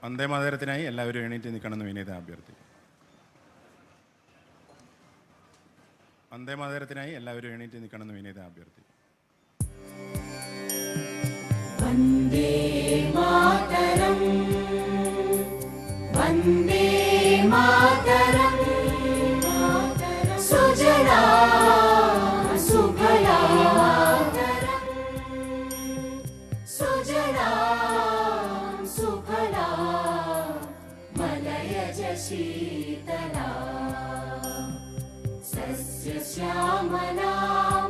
വന്ദേമാതരത്തിനായി എല്ലാവരും എണീറ്റ് നിൽക്കണമെന്ന് വിനീത അഭ്യർത്ഥിക്കും. വന്ദേമാതരത്തിനായി എല്ലാവരും എണീറ്റ് നിൽക്കണമെന്ന് വിനീത അഭ്യർത്ഥിക്കും. വന്ദേ മാതരം വന്ദേ മാതരം സുജലാ സുഫലാ സുജലാ സുഫലാ മലയജ ശീതലാ സസ്യശ്യാമലാ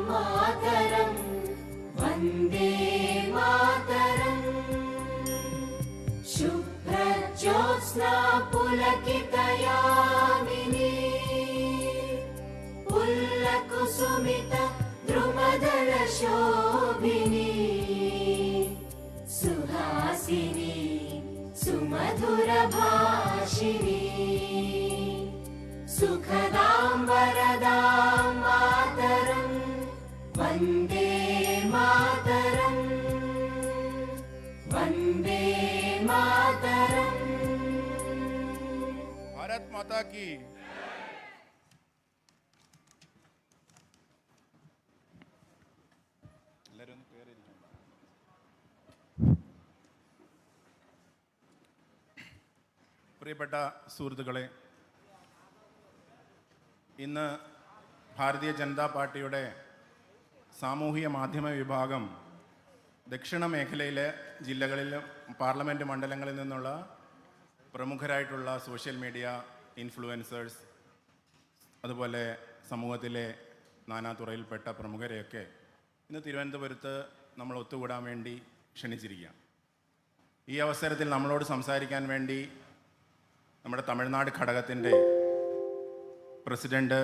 മാതരം വന്ദേ മാതരം ശുഭ്രജ്യോത്സ്നാ പുലകിതയാമിനീ പുല്ലകുസുമിത ദ്രുമദള ശോഭിനീ സുഹാസിനി സുമധുര ഭാഷിണി സുഖദാം വരദാം മാതരം വന്ദേ മാതരം വന്ദേ മാതരം. ഭാരത് മാതാ കി. പ്രിയപ്പെട്ട സുഹൃത്തുക്കളെ, ഇന്ന് ഭാരതീയ ജനതാ പാർട്ടിയുടെ സാമൂഹിക മാധ്യമ വിഭാഗം ദക്ഷിണ മേഖലയിലെ ജില്ലകളിലും പാർലമെൻറ്റ് മണ്ഡലങ്ങളിൽ നിന്നുള്ള പ്രമുഖരായിട്ടുള്ള സോഷ്യൽ മീഡിയ ഇൻഫ്ലുവൻസേഴ്സ്, അതുപോലെ സമൂഹത്തിലെ നാനാതുറയിൽപ്പെട്ട പ്രമുഖരെയൊക്കെ ഇന്ന് തിരുവനന്തപുരത്ത് നമ്മൾ ഒത്തുകൂടാൻ വേണ്ടി ക്ഷണിച്ചിരിക്കുകയാണ്. ഈ അവസരത്തിൽ നമ്മളോട് സംസാരിക്കാൻ വേണ്ടി നമ്മുടെ തമിഴ്നാട് ഘടകത്തിൻ്റെ പ്രസിഡൻറ്റ്,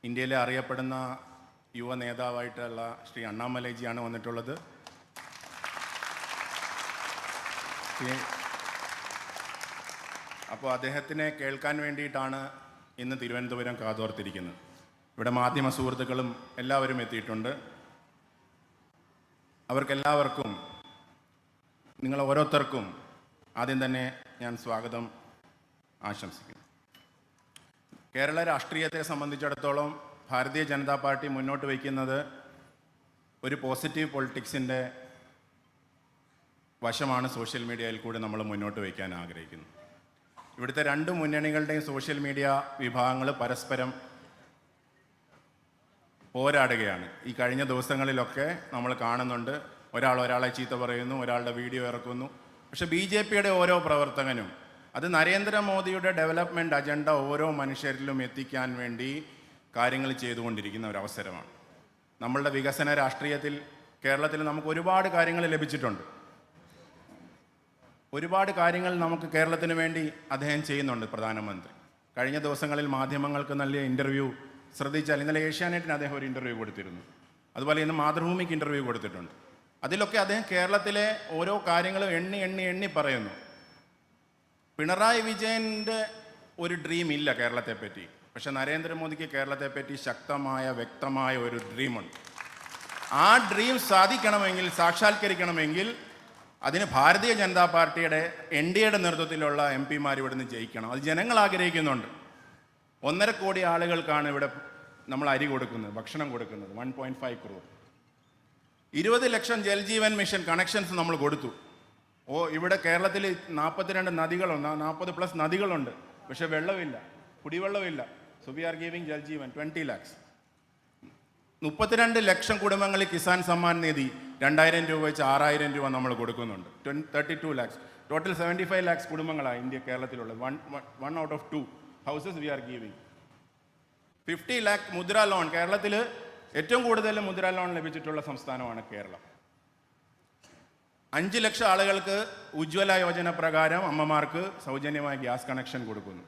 ഇന്ത്യയിലെ അറിയപ്പെടുന്ന യുവ നേതാവായിട്ടുള്ള ശ്രീ അണ്ണാമലൈജിയാണ് വന്നിട്ടുള്ളത്. അപ്പോൾ അദ്ദേഹത്തിനെ കേൾക്കാൻ വേണ്ടിയിട്ടാണ് ഇന്ന് തിരുവനന്തപുരം കാതോർത്തിരിക്കുന്നത്. ഇവിടെ മാധ്യമ സുഹൃത്തുക്കളും എല്ലാവരും എത്തിയിട്ടുണ്ട്. അവർക്കെല്ലാവർക്കും, നിങ്ങൾ ഓരോരുത്തർക്കും ആദ്യം തന്നെ ഞാൻ സ്വാഗതം ആശംസിക്കുന്നു. കേരള രാഷ്ട്രീയത്തെ സംബന്ധിച്ചിടത്തോളം ഭാരതീയ ജനതാ പാർട്ടി മുന്നോട്ട് വയ്ക്കുന്നത് ഒരു പോസിറ്റീവ് പൊളിറ്റിക്സിൻ്റെ വശമാണ് സോഷ്യൽ മീഡിയയിൽ കൂടി നമ്മൾ മുന്നോട്ട് വയ്ക്കാൻ ആഗ്രഹിക്കുന്നത്. ഇവിടുത്തെ രണ്ട് മുന്നണികളുടെയും സോഷ്യൽ മീഡിയ വിഭാഗങ്ങൾ പരസ്പരം പോരാടുകയാണ്. ഈ കഴിഞ്ഞ ദിവസങ്ങളിലൊക്കെ നമ്മൾ കാണുന്നുണ്ട്, ഒരാളെ ചീത്ത പറയുന്നു, ഒരാളുടെ വീഡിയോ ഇറക്കുന്നു. പക്ഷെ BJPയുടെ ഓരോ പ്രവർത്തകനും അത് നരേന്ദ്രമോദിയുടെ ഡെവലപ്മെൻറ്റ് അജണ്ട ഓരോ മനുഷ്യരിലും എത്തിക്കാൻ വേണ്ടി കാര്യങ്ങൾ ചെയ്തുകൊണ്ടിരിക്കുന്ന ഒരവസരമാണ്. നമ്മളുടെ വികസന രാഷ്ട്രീയത്തിൽ കേരളത്തിൽ നമുക്ക് ഒരുപാട് കാര്യങ്ങൾ ലഭിച്ചിട്ടുണ്ട്. ഒരുപാട് കാര്യങ്ങൾ നമുക്ക് കേരളത്തിന് വേണ്ടി അദ്ദേഹം ചെയ്യുന്നുണ്ട്. പ്രധാനമന്ത്രി കഴിഞ്ഞ ദിവസങ്ങളിൽ മാധ്യമങ്ങൾക്ക് നൽകിയ ഇൻ്റർവ്യൂ ശ്രദ്ധിച്ചാൽ, ഇന്നലെ ഏഷ്യാനെറ്റിന് അദ്ദേഹം ഒരു ഇൻ്റർവ്യൂ കൊടുത്തിരുന്നു. അതുപോലെ ഇന്ന് മാതൃഭൂമിക്ക് ഇൻ്റർവ്യൂ കൊടുത്തിട്ടുണ്ട്. അതിലൊക്കെ അദ്ദേഹം കേരളത്തിലെ ഓരോ കാര്യങ്ങളും എണ്ണി പറയുന്നു. പിണറായി വിജയൻ്റെ ഒരു ഡ്രീം ഇല്ല കേരളത്തെപ്പറ്റി, പക്ഷെ നരേന്ദ്രമോദിക്ക് കേരളത്തെപ്പറ്റി ശക്തമായ വ്യക്തമായ ഒരു ഡ്രീമുണ്ട്. ആ ഡ്രീം സാധിക്കണമെങ്കിൽ, സാക്ഷാത്കരിക്കണമെങ്കിൽ അതിന് ഭാരതീയ ജനതാ പാർട്ടിയുടെ NDAയുടെ നേതൃത്വത്തിലുള്ള MP-മാർ ഇവിടുന്ന് ജയിക്കണം. അത് ജനങ്ങൾ ആഗ്രഹിക്കുന്നുണ്ട്. 1.5 കോടി ആളുകൾക്കാണ് ഇവിടെ നമ്മൾ അരി കൊടുക്കുന്നത്, ഭക്ഷണം കൊടുക്കുന്നത്. 1.5 crore. 20 ലക്ഷം ജൽജീവൻ മിഷൻ കണക്ഷൻസ് നമ്മൾ കൊടുത്തു. ഇവിടെ കേരളത്തിൽ 42 നദികളുണ്ട്, 40+ നദികളുണ്ട്, പക്ഷെ വെള്ളമില്ല, കുടിവെള്ളമില്ല. So we are giving Jal Jeevan 20 lakhs. 32 ലക്ഷം കുടുംബങ്ങളിൽ കിസാൻ സമ്മാൻ നിധി 2000 രൂപ വെച്ച് 6000 രൂപ നമ്മൾ കൊടുക്കുന്നുണ്ട്. 32 lakhs. ടോട്ടൽ 75 lakhs കുടുംബങ്ങളാണ് കേരളത്തിലുള്ളത്. 1 out of 2 houses we are giving. 50 lakh Mudra loan. കേരളത്തിൽ ഏറ്റവും കൂടുതൽ മുദ്ര ലോൺ ലഭിച്ചിട്ടുള്ള സംസ്ഥാനമാണ് കേരളം. 5 ലക്ഷം ആളുകൾക്ക് ഉജ്ജ്വല യോജന പ്രകാരം അമ്മമാർക്ക് സൗജന്യമായ ഗ്യാസ് കണക്ഷൻ കൊടുക്കുന്നു.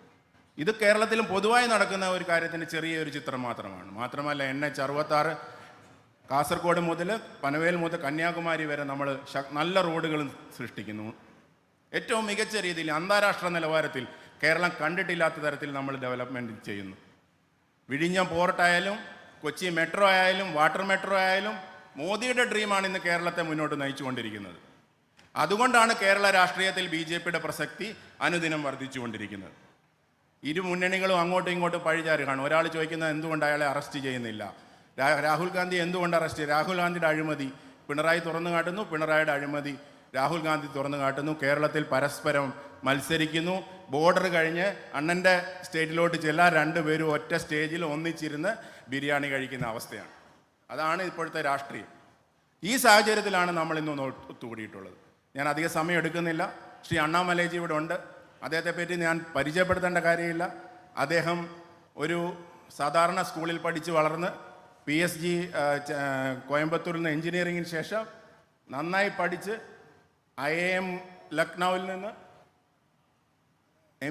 ഇത് കേരളത്തിലും പൊതുവായി നടക്കുന്ന ഒരു കാര്യത്തിൻ്റെ ചെറിയൊരു ചിത്രം മാത്രമല്ല NH66 കാസർഗോഡ് മുതൽ പനവേൽ മുതൽ കന്യാകുമാരി വരെ നമ്മൾ നല്ല റോഡുകൾ സൃഷ്ടിക്കുന്നു. ഏറ്റവും മികച്ച രീതിയിൽ അന്താരാഷ്ട്ര നിലവാരത്തിൽ കേരളം കണ്ടിട്ടില്ലാത്ത തരത്തിൽ നമ്മൾ ഡെവലപ്മെൻറ്റ് ചെയ്യുന്നു. വിഴിഞ്ഞം പോർട്ടായാലും കൊച്ചി മെട്രോ ആയാലും വാട്ടർ മെട്രോ ആയാലും മോദിയുടെ ഡ്രീമാണ് ഇന്ന് കേരളത്തെ മുന്നോട്ട് നയിച്ചുകൊണ്ടിരിക്കുന്നത്. അതുകൊണ്ടാണ് കേരള രാഷ്ട്രീയത്തിൽ ബി ജെ പിയുടെ പ്രസക്തി അനുദിനം വർദ്ധിച്ചുകൊണ്ടിരിക്കുന്നത്. ഇരു മുന്നണികളും അങ്ങോട്ടും ഇങ്ങോട്ടും പഴിചാരുകയാണ്. ഒരാൾ ചോദിക്കുന്നത് എന്തുകൊണ്ട് അയാളെ അറസ്റ്റ് ചെയ്യുന്നില്ല, രാഹുൽ ഗാന്ധി എന്തുകൊണ്ട് അറസ്റ്റ് ചെയ്യും, രാഹുൽ ഗാന്ധിയുടെ അഴിമതി പിണറായി തുറന്നു കാട്ടുന്നു, പിണറായിയുടെ അഴിമതി രാഹുൽ ഗാന്ധി തുറന്നു കാട്ടുന്നു. കേരളത്തിൽ പരസ്പരം മത്സരിക്കുന്നു. ബോർഡർ കഴിഞ്ഞ് അണ്ണൻ്റെ സ്റ്റേറ്റിലോട്ട് ചെല്ലാൻ രണ്ടുപേരും ഒറ്റ സ്റ്റേജിൽ ഒന്നിച്ചിരുന്ന് ബിരിയാണി കഴിക്കുന്ന അവസ്ഥയാണ്. അതാണ് ഇപ്പോഴത്തെ രാഷ്ട്രീയം. ഈ സാഹചര്യത്തിലാണ് നമ്മൾ ഇന്ന് ഒത്തുകൂടിയിട്ടുള്ളത്. ഞാൻ അധിക സമയം എടുക്കുന്നില്ല. ശ്രീ അണ്ണാമലൈജി ഇവിടെ ഉണ്ട്. അദ്ദേഹത്തെ പറ്റി ഞാൻ പരിചയപ്പെടുത്തേണ്ട കാര്യമില്ല. അദ്ദേഹം ഒരു സാധാരണ സ്കൂളിൽ പഠിച്ച് വളർന്ന് PSG കോയമ്പത്തൂരിൽ നിന്ന് എഞ്ചിനീയറിങ്ങിന് ശേഷം നന്നായി പഠിച്ച് IIM ലക്നൗവിൽ നിന്ന്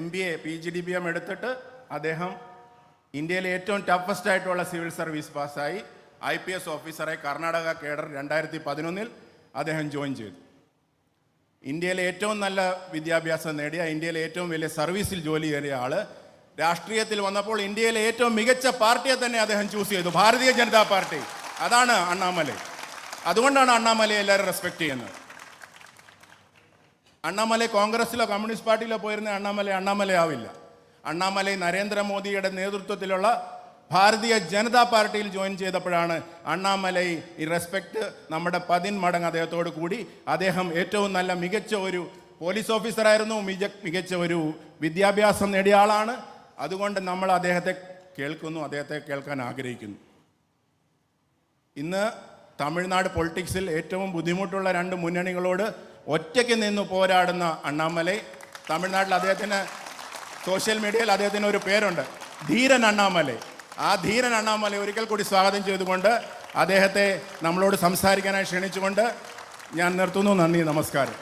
MBA PGDBM എടുത്തിട്ട് അദ്ദേഹം ഇന്ത്യയിലെ ഏറ്റവും ടഫസ്റ്റ് ആയിട്ടുള്ള സിവിൽ സർവീസ് പാസ്സായി IPS ഓഫീസറായി കർണാടക കേഡർ 2011 അദ്ദേഹം ജോയിൻ ചെയ്തു. ഇന്ത്യയിലെ ഏറ്റവും നല്ല വിദ്യാഭ്യാസം നേടിയ, ഇന്ത്യയിലെ ഏറ്റവും വലിയ സർവീസിൽ ജോലി ചെയ്ത ആൾ രാഷ്ട്രീയത്തിൽ വന്നപ്പോൾ ഇന്ത്യയിലെ ഏറ്റവും മികച്ച പാർട്ടിയെ തന്നെ അദ്ദേഹം ചൂസ് ചെയ്തു, ഭാരതീയ ജനതാ പാർട്ടി. അതാണ് അണ്ണാമലൈ. അതുകൊണ്ടാണ് അണ്ണാമലയെ എല്ലാവരും റെസ്പെക്ട് ചെയ്യുന്നത്. അണ്ണാമലൈ കോൺഗ്രസ്സിലോ കമ്മ്യൂണിസ്റ്റ് പാർട്ടിയിലോ പോയിരുന്ന അണ്ണാമലൈ ആവില്ല. അണ്ണാമലൈ നരേന്ദ്രമോദിയുടെ നേതൃത്വത്തിലുള്ള ഭാരതീയ ജനതാ പാർട്ടിയിൽ ജോയിൻ ചെയ്തപ്പോഴാണ് അണ്ണാമലൈ ഈ റെസ്പെക്റ്റ് നമ്മുടെ 10 മടങ്ങ് അദ്ദേഹത്തോട് കൂടി. അദ്ദേഹം ഏറ്റവും നല്ല മികച്ച ഒരു പോലീസ് ഓഫീസറായിരുന്നു, മികച്ച ഒരു വിദ്യാഭ്യാസം നേടിയ ആളാണ്. അതുകൊണ്ട് നമ്മൾ അദ്ദേഹത്തെ കേൾക്കുന്നു, അദ്ദേഹത്തെ കേൾക്കാൻ ആഗ്രഹിക്കുന്നു. ഇന്ന് തമിഴ്നാട് പൊളിറ്റിക്സിൽ ഏറ്റവും ബുദ്ധിമുട്ടുള്ള 2 മുന്നണികളോട് ഒറ്റയ്ക്ക് നിന്ന് പോരാടുന്ന അണ്ണാമലൈ. തമിഴ്നാട്ടിൽ അദ്ദേഹത്തിന് സോഷ്യൽ മീഡിയയിൽ അദ്ദേഹത്തിന് ഒരു പേരുണ്ട്, ധീരൻ അണ്ണാമലൈ. ആ ധീരൻ അണ്ണാമലൈ ഒരിക്കൽ കൂടി സ്വാഗതം ചെയ്തുകൊണ്ട് അദ്ദേഹത്തെ നമ്മളോട് സംസാരിക്കാനായി ക്ഷണിച്ചുകൊണ്ട് ഞാൻ നിർത്തുന്നു. നന്ദി, നമസ്കാരം.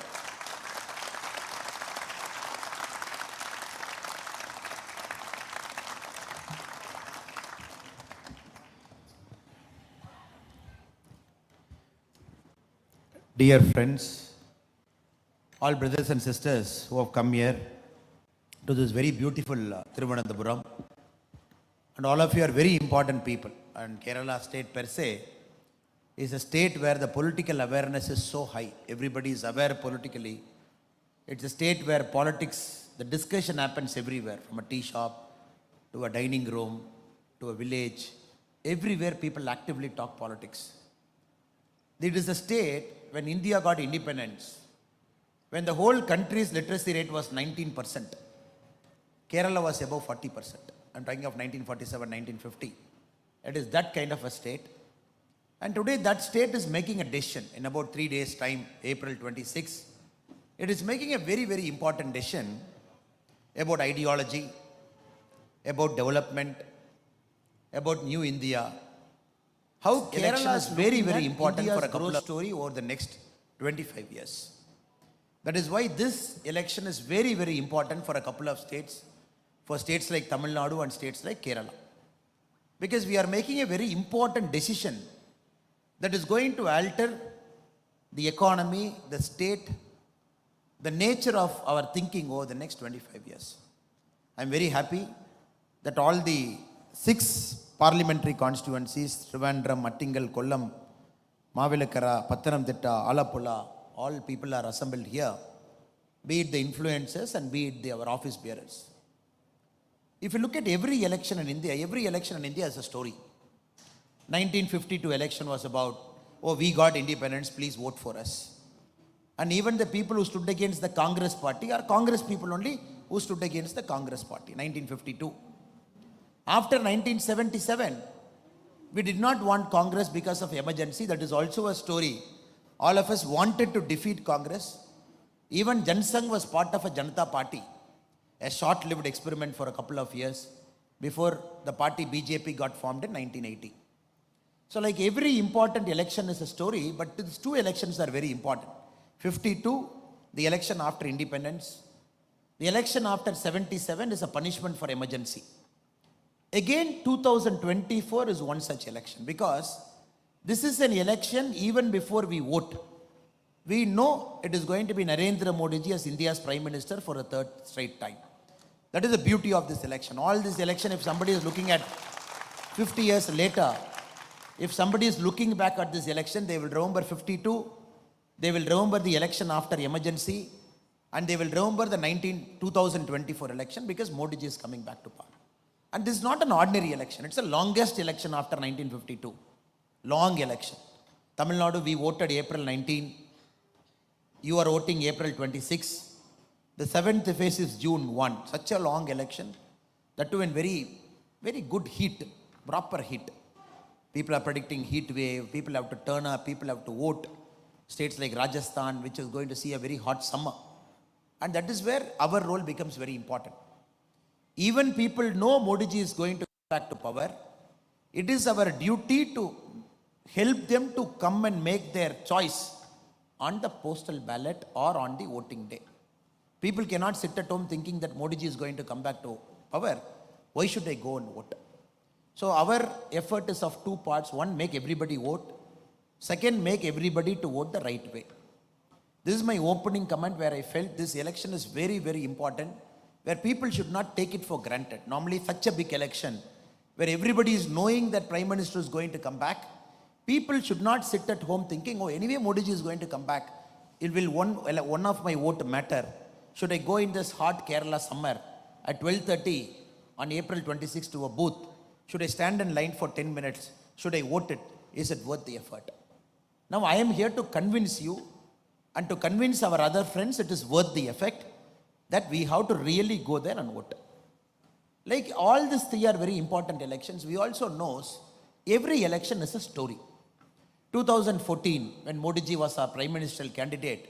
Dear friends, all brothers and sisters who have come here to this very beautiful Thiruvananthapuram, and all of you are very important people. And Kerala state per se is a state where the political awareness is so high. Everybody is aware politically. It's a state where politics, the discussion happens everywhere, from a tea shop to a dining room to a village. Everywhere people actively talk politics. It is a state when India got independence, when the whole country's literacy rate was 19%. Kerala was above 40%. I'm talking of 1947, 1950. It is that kind of a state. And today that state is making a decision in about 3 days' time, April 26. It is making a very, very important decision about ideology, about development, about new India. How Kerala is very, very important for a couple of story over the next 25 years. That is why this election is very, very important for a couple of states, for states like Tamil Nadu and states like Kerala. Because we are making a very important decision that is going to alter the economy, the state, the nature of our thinking over the next 25 years. I am very happy that all the 6 parliamentary constituencies, Trivandrum, Attingal, Kollam, Mavilakara, Pathanamthitta, Alappuzha, all people are assembled here, be it the influencers and be it our office bearers. If you look at every election in India is a story. 1952 election was about, oh, we got independence, please vote for us. And even the people who stood against the Congress party are Congress people only who stood against the Congress party, 1952. After 1977, we did not want Congress because of emergency. That is also a story. All of us wanted to defeat Congress. Even Jansangh was part of a Janata party, a short-lived experiment for a couple of years before the party BJP got formed in 1980. So like every important election is a story, but these 2 elections are very important. 52, the election after independence. The election after 77 is a punishment for emergency. Again, 2024 is one such election, because this is an election even before we vote. We know it is going to be Narendra Modi ji as India's Prime Minister for a 3rd straight time. That is the beauty of this election. All this election, if somebody is looking at 50 years later, if somebody is looking back at this election, they will remember 52, They will remember the election after emergency, and they will remember the 2024 election because Modi ji is coming back to power. And this is not an ordinary election. It's the longest election after 1952. Long election. Tamil Nadu, we voted April 19. You are voting April 26. The seventh phase is June 1. Such a long election. That too in very, very good heat, proper heat. People are predicting heat wave. People have to turn up. People have to vote. States like Rajasthan, which is going to see a very hot summer. And that is where our role becomes very important. Even people know Modi ji is going to come back to power. It is our duty to help them to come and make their choice on the postal ballot or on the voting day. People cannot sit at home thinking that Modi ji is going to come back to power. Why should I go and vote? So our effort is of two parts. One, make everybody vote. Second, make everybody to vote the right way. This is my opening comment where I felt this election is very, very important, where people should not take it for granted. Normally, such a big election, where everybody is knowing that Prime Minister is going to come back, people should not sit at home thinking, oh, anyway, Modi ji is going to come back. It will one of my vote matter. Should I go in this hot Kerala summer at 12:30 on April 26 to a booth? Should I stand in line for 10 minutes? Should I vote it? Is it worth the effort? Now, I am here to convince you and to convince our other friends it is worth the effort, that we have to really go there and vote. Like all these three are very important elections. We also know every election is a story. 2014, when Modi ji was our prime ministerial candidate,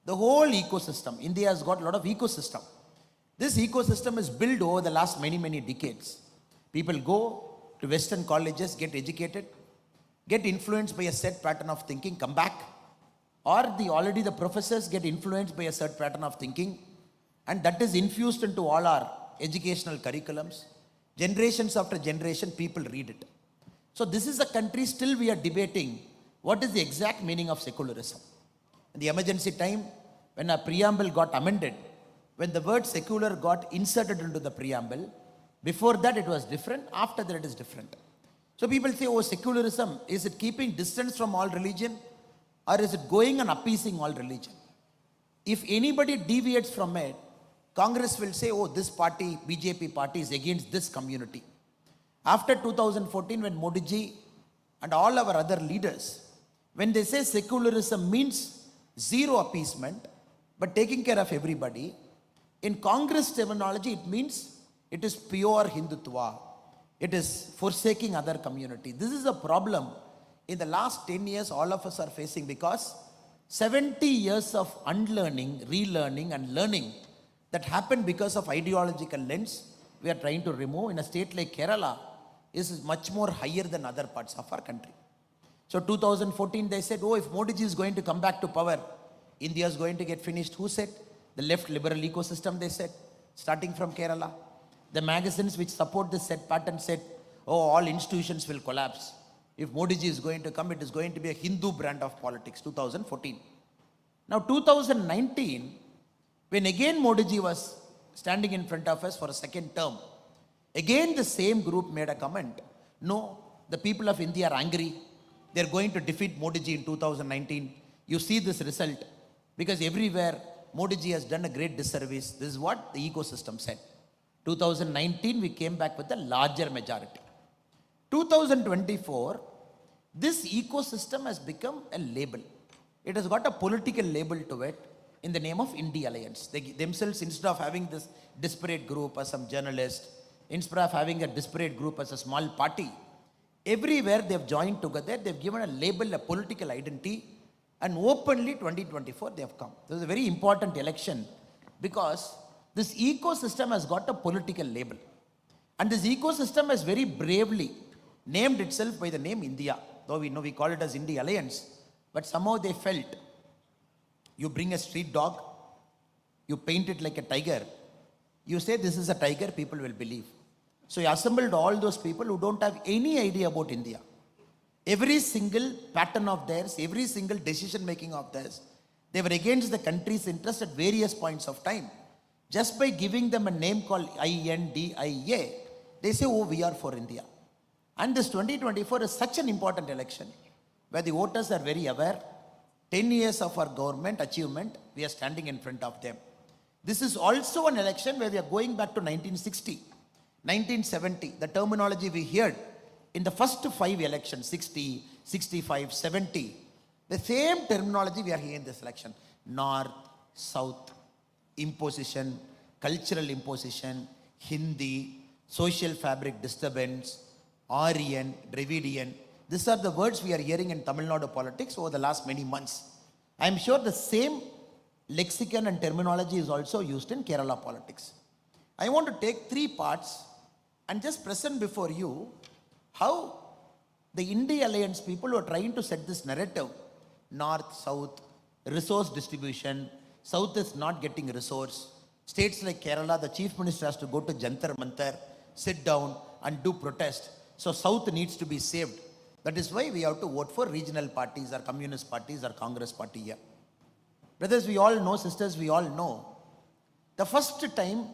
the whole ecosystem, India has got a lot of ecosystem. This ecosystem is built over the last many, many decades. People go to Western colleges, get educated, get influenced by a set pattern of thinking, come back, or already the professors get influenced by a set pattern of thinking, and that is infused into all our educational curriculums. Generations after generation, people read it. So this is a country still we are debating what is the exact meaning of secularism. In the emergency time, when a preamble got amended, when the word secular got inserted into the preamble, before that it was different, after that it is different. So people say, oh, secularism, is it keeping distance from all religion, or is it going and appeasing all religion? If anybody deviates from it, Congress will say, oh, this party, BJP party is against this community. After 2014, when Modi ji and all our other leaders, when they say secularism means zero appeasement, but taking care of everybody, in Congress terminology, it means it is pure Hindutva. It is forsaking other community. This is a problem in the last 10 years all of us are facing, because 70 years of unlearning, relearning and learning that happened because of ideological lens, we are trying to remove. In a state like Kerala, is much more higher than other parts of our country. So 2014 they said, oh, if Modi ji is going to come back to power, India is going to get finished. Who said? The left liberal ecosystem, they said, starting from Kerala. The magazines which support this set pattern said, oh, all institutions will collapse. If Modi ji is going to come, it is going to be a Hindu brand of politics, 2014. Now 2019, when again Modi ji was standing in front of us for a second term, again the same group made a comment. No, the people of India are angry. They are going to defeat Modi ji in 2019. You see this result, because everywhere Modi ji has done a great disservice. This is what the ecosystem said. 2019, we came back with a larger majority. 2024, this ecosystem has become a label. It has got a political label to it in the name of India Alliance. They themselves, instead of having this disparate group as some journalist, instead of having a disparate group as a small party, everywhere they have joined together, they have given a label, a political identity, and openly 2024 they have come. This is a very important election, because this ecosystem has got a political label. And this ecosystem has very bravely named itself by the name India. Though we know we call it as India Alliance, but somehow they felt, you bring a street dog, you paint it like a tiger, you say this is a tiger, people will believe. So he assembled all those people who don't have any idea about India. Every single pattern of theirs, every single decision making of theirs, they were against the country's interest at various points of time. Just by giving them a name called INDIA, they say, oh, we are for India. And this 2024 is such an important election, where the voters are very aware, 10 years of our government achievement, we are standing in front of them. This is also an election where we are going back to 1960, 1970, the terminology we heard in the first 5 elections, 60, 65, 70. The same terminology we are hearing in this election. North, South, imposition, cultural imposition, Hindi, social fabric disturbance, Aryan, Dravidian. These are the words we are hearing in Tamil Nadu politics over the last many months. I am sure the same lexicon and terminology is also used in Kerala politics. I want to take 3 parts and just present before you how the India Alliance people were trying to set this narrative. North, South, resource distribution, South is not getting resource. States like Kerala, the Chief Minister has to go to Jantar Mantar, sit down and do protest. So South needs to be saved. That is why we have to vote for regional parties or communist parties or Congress party here. Brothers, we all know, sisters, we all know, the first time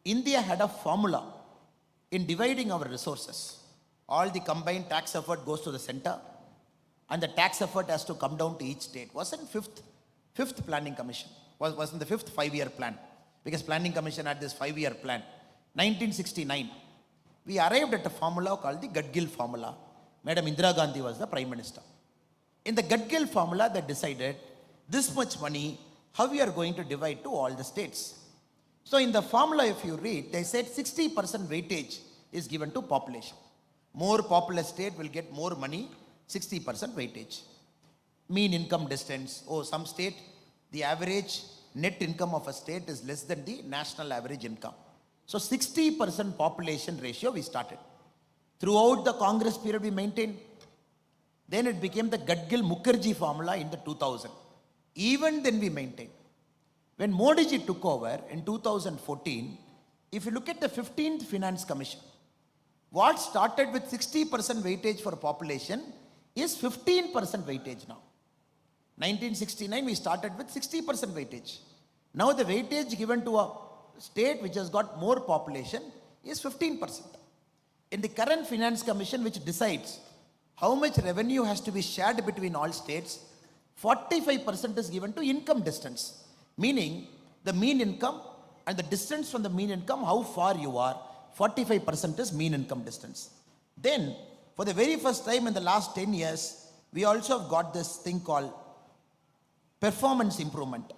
India had a formula in dividing our resources. All the combined tax effort goes to the center and the tax effort has to come down to each state. Wasn't fifth planning commission, wasn't the 5th 5-year plan, because planning commission had this 5-year plan. 1969, we arrived at a formula called the Gadgil formula. Madam Indira Gandhi was the prime minister. In the Gadgil formula, they decided this much money, how we are going to divide to all the states. So in the formula, if you read, they said 60% weightage is given to population. More populous state will get more money, 60% weightage. Mean income distance. Oh, some state, the average net income of a state is less than the national average income. So 60% population ratio we started. Throughout the Congress period we maintained. Then it became the Gadgil-Mukherjee formula in the 2000. Even then we maintained. When Modi ji took over in 2014, if you look at the 15th Finance Commission, what started with 60% weightage for population is 15% weightage now. 1969 we started with 60% weightage. Now the weightage given to a state which has got more population is 15%. In the current Finance Commission, which decides how much revenue has to be shared between all states, 45% is given to income distance. Meaning the mean income and the distance from the mean income, how far you are, 45% is mean income distance. Then for the very first time in the last 10 years, we also have got this thing called performance improvement.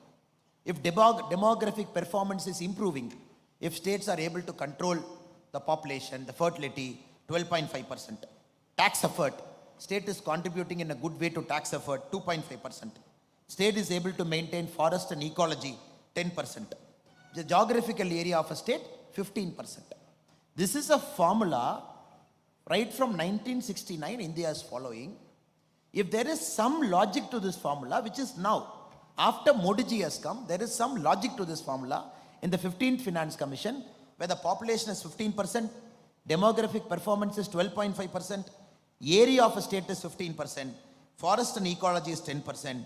If demographic performance is improving, if states are able to control the population, the fertility, 12.5%. Tax effort, state is contributing in a good way to tax effort, 2.5%. State is able to maintain forest and ecology, 10%. The geographical area of a state, 15%. This is a formula right from 1969 India is following. If there is some logic to this formula, which is now, after Modi ji has come, there is some logic to this formula in the 15th Finance Commission, where the population is 15%, demographic performance is 12.5%, area of a state is 15%, forest and ecology is 10%,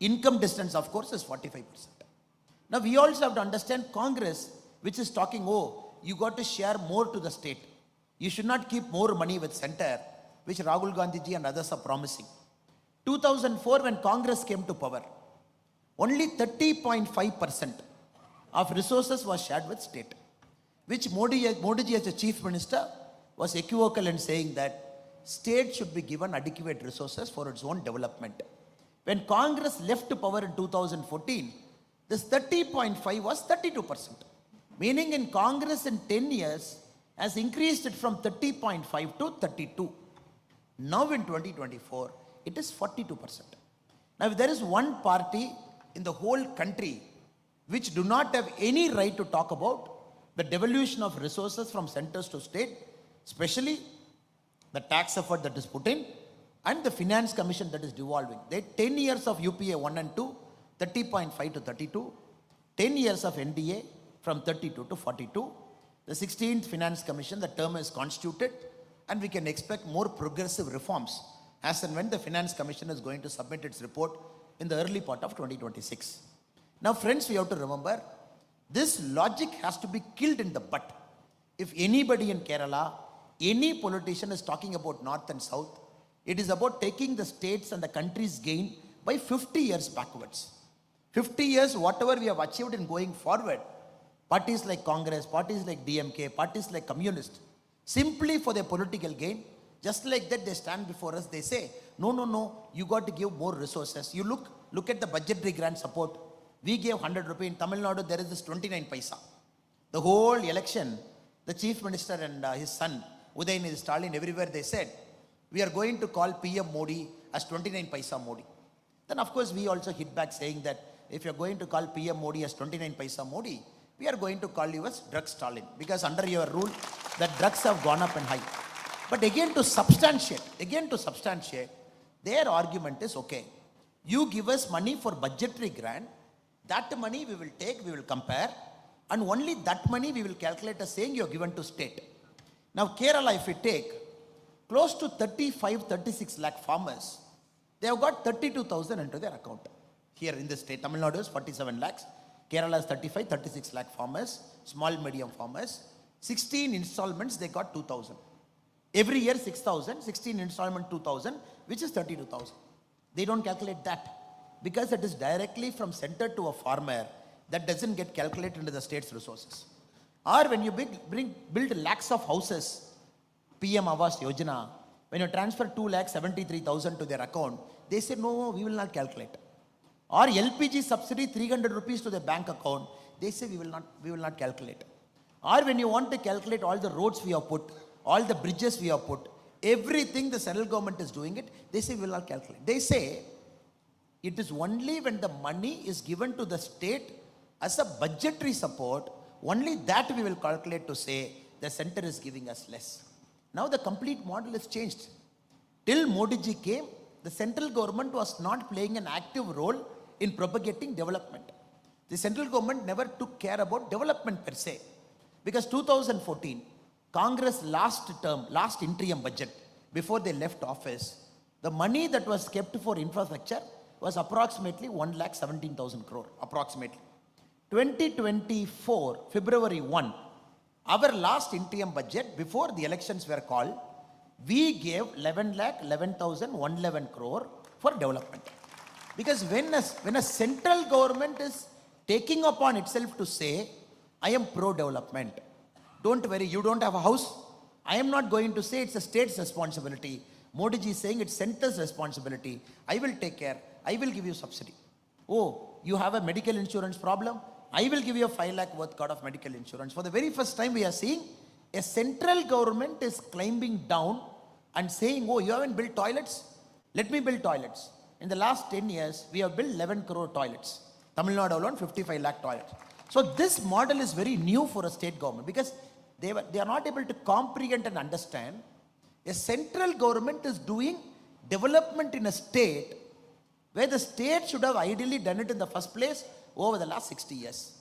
income distance, of course, is 45%. Now, we also have to understand Congress, which is talking, oh, you got to share more to the state. You should not keep more money with center, which Rahul Gandhi ji and others are promising. 2004, when Congress came to power, only 30.5% of resources was shared with state, which Modi ji as a chief minister was equivocal in saying that state should be given adequate resources for its own development. When Congress left power in 2014, this 30.5 was 32%. Meaning in Congress in 10 years has increased it from 30.5 to 32. Now in 2024, it is 42%. Now if there is one party in the whole country which do not have any right to talk about the devolution of resources from centers to state, especially the tax effort that is put in and the finance commission that is devolving. They 10 years of UPA 1 and 2, 30.5 to 32, 10 years of NDA from 32 to 42. The 16th Finance Commission, the term is constituted, and we can expect more progressive reforms as and when the Finance Commission is going to submit its report in the early part of 2026. Now friends, we have to remember, this logic has to be killed in the bud. If anybody in Kerala, any politician is talking about North and South, it is about taking the states and the country's gain by 50 years backwards. 50 years, whatever we have achieved in going forward, parties like Congress, parties like DMK, parties like Communist, simply for their political gain, just like that they stand before us, they say, no, you got to give more resources. You look at the budgetary grant support. We gave 100 rupees. In Tamil Nadu, there is this 29 paisa. The whole election, the chief minister and his son, Udayanithi Stalin, everywhere they said, we are going to call PM Modi as 29 paisa Modi. Then of course we also hit back saying that if you are going to call PM Modi as 29 paisa Modi, we are going to call you as drug Stalin, because under your rule, the drugs have gone up and high. But again to substantiate, their argument is, okay, you give us money for budgetary grant, that money we will take, we will compare, and only that money we will calculate as saying you are given to state. Now Kerala, if we take, close to 35-36 lakh farmers, they have got 32,000 into their account. Here in the state, Tamil Nadu is 47 lakhs, Kerala is 35-36 lakh farmers, small medium farmers. 16 installments, they got 2,000. Every year 6,000, 16 installment 2,000, which is 32,000. They don't calculate that, because it is directly from center to a farmer. That doesn't get calculated into the state's resources. Or when you build lakhs of houses, PM Awas Yojana, when you transfer 2,73,000 to their account, they say, no, we will not calculate. Or LPG subsidy 300 rupees to their bank account, they say we will not calculate. Or when you want to calculate all the roads we have put, all the bridges we have put, everything the central government is doing it, they say we will not calculate. They say it is only when the money is given to the state as a budgetary support, only that we will calculate to say the center is giving us less. Now the complete model is changed. Till Modi ji came, the central government was not playing an active role in propagating development. The central government never took care about development per se. Because 2014, Congress last interim budget, before they left office, the money that was kept for infrastructure was approximately 1,17,000 crore, approximately. 2024, February 1, our last interim budget, before the elections were called, we gave 11,11,111 crore for development. Because when a central government is taking upon itself to say, I am pro-development, don't worry, you don't have a house, I am not going to say it's a state's responsibility. Modi ji is saying it's center's responsibility. I will take care, I will give you subsidy. Oh, you have a medical insurance problem? I will give you a 5 lakh worth of medical insurance. For the very first time we are seeing a central government is climbing down and saying, oh, you haven't built toilets? Let me build toilets. In the last 10 years, we have built 11 crore toilets. Tamil Nadu alone, 55 lakh toilets. So this model is very new for a state government, because they are not able to comprehend and understand a central government is doing development in a state where the state should have ideally done it in the first place over the last 60 years.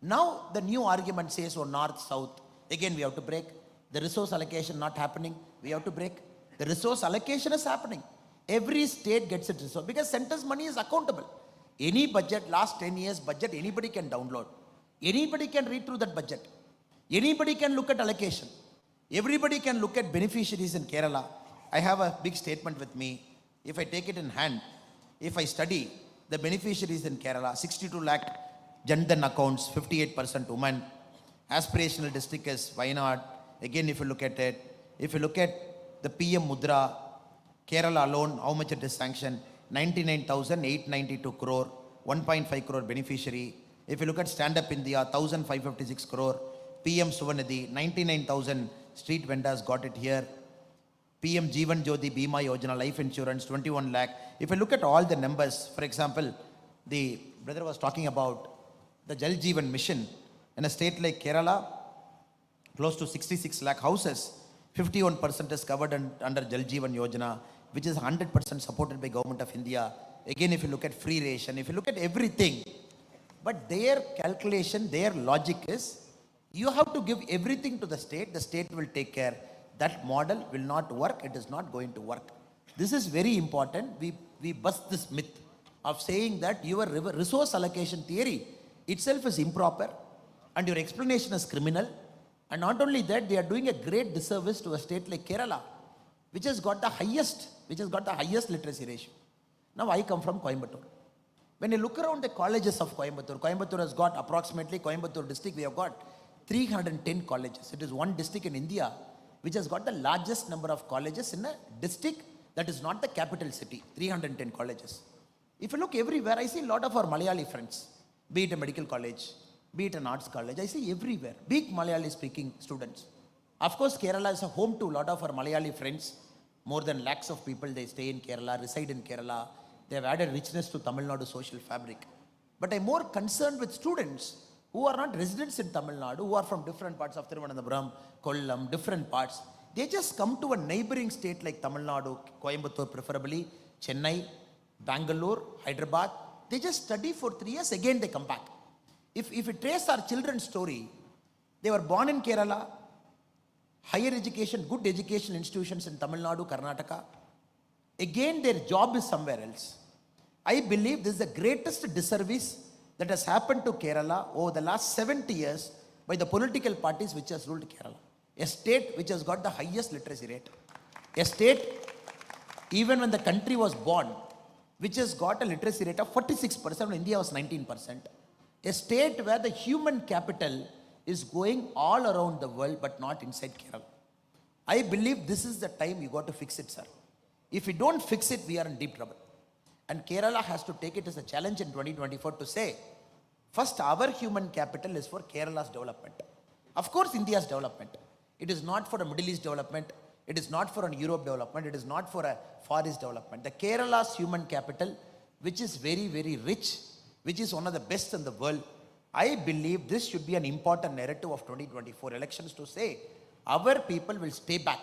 Now the new argument says, oh, north, south, again we have to break. The resource allocation not happening, we have to break. The resource allocation is happening. Every state gets its resource, because center's money is accountable. Any budget, last 10 years budget, anybody can download. Anybody can read through that budget. Anybody can look at allocation. Everybody can look at beneficiaries in Kerala. I have a big statement with me. If I take it in hand, if I study the beneficiaries in Kerala, 62 lakh Jandan accounts, 58% women. Aspirational district is Wayanad. Again, if you look at it, if you look at the PM Mudra, Kerala alone, how much it is sanctioned? 99,892 crore, 1.5 crore beneficiary. If you look at Stand Up India, 1,556 crore. PM Suvanidhi, 99,000 street vendors got it here. PM Jeevan Jyoti Bima Yojana, life insurance, 21 lakh. If you look at all the numbers, for example, the brother was talking about the Jal Jeevan mission. In a state like Kerala, close to 66 lakh houses, 51% is covered under Jal Jeevan Yojana, which is 100% supported by Government of India. Again, if you look at free ration, if you look at everything, but their calculation, their logic is, you have to give everything to the state will take care. That model will not work, it is not going to work. This is very important. We bust this myth of saying that your resource allocation theory itself is improper and your explanation is criminal. And not only that, they are doing a great disservice to a state like Kerala, which has got the highest literacy ratio. Now I come from Coimbatore. When you look around the colleges of Coimbatore, Coimbatore has got approximately, Coimbatore district, we have got 310 colleges. It is one district in India which has got the largest number of colleges in a district that is not the capital city, 310 colleges. If you look everywhere, I see a lot of our Malayali friends, be it a medical college, be it an arts college, I see everywhere, big Malayali speaking students. Of course, Kerala is a home to a lot of our Malayali friends. More than lakhs of people, they stay in Kerala, reside in Kerala. They have added richness to Tamil Nadu social fabric. But I'm more concerned with students who are not residents in Tamil Nadu, who are from different parts of Thiruvananthapuram, Kollam, different parts. They just come to a neighboring state like Tamil Nadu, Coimbatore preferably, Chennai, Bangalore, Hyderabad. They just study for 3 years, again they come back. If we trace our children's story, they were born in Kerala, higher education, good education institutions in Tamil Nadu, Karnataka. Again, their job is somewhere else. I believe this is the greatest disservice that has happened to Kerala over the last 70 years by the political parties which has ruled Kerala. A state which has got the highest literacy rate. A state, even when the country was born, which has got a literacy rate of 46%, when India was 19%. A state where the human capital is going all around the world but not inside Kerala. I believe this is the time you got to fix it, sir. If we don't fix it, we are in deep trouble. And Kerala has to take it as a challenge in 2024 to say, first, our human capital is for Kerala's development. Of course, India's development. It is not for a Middle East development. It is not for an Europe development. It is not for a Far East development. The Kerala's human capital, which is very, very rich, which is one of the best in the world, I believe this should be an important narrative of 2024 elections to say, our people will stay back.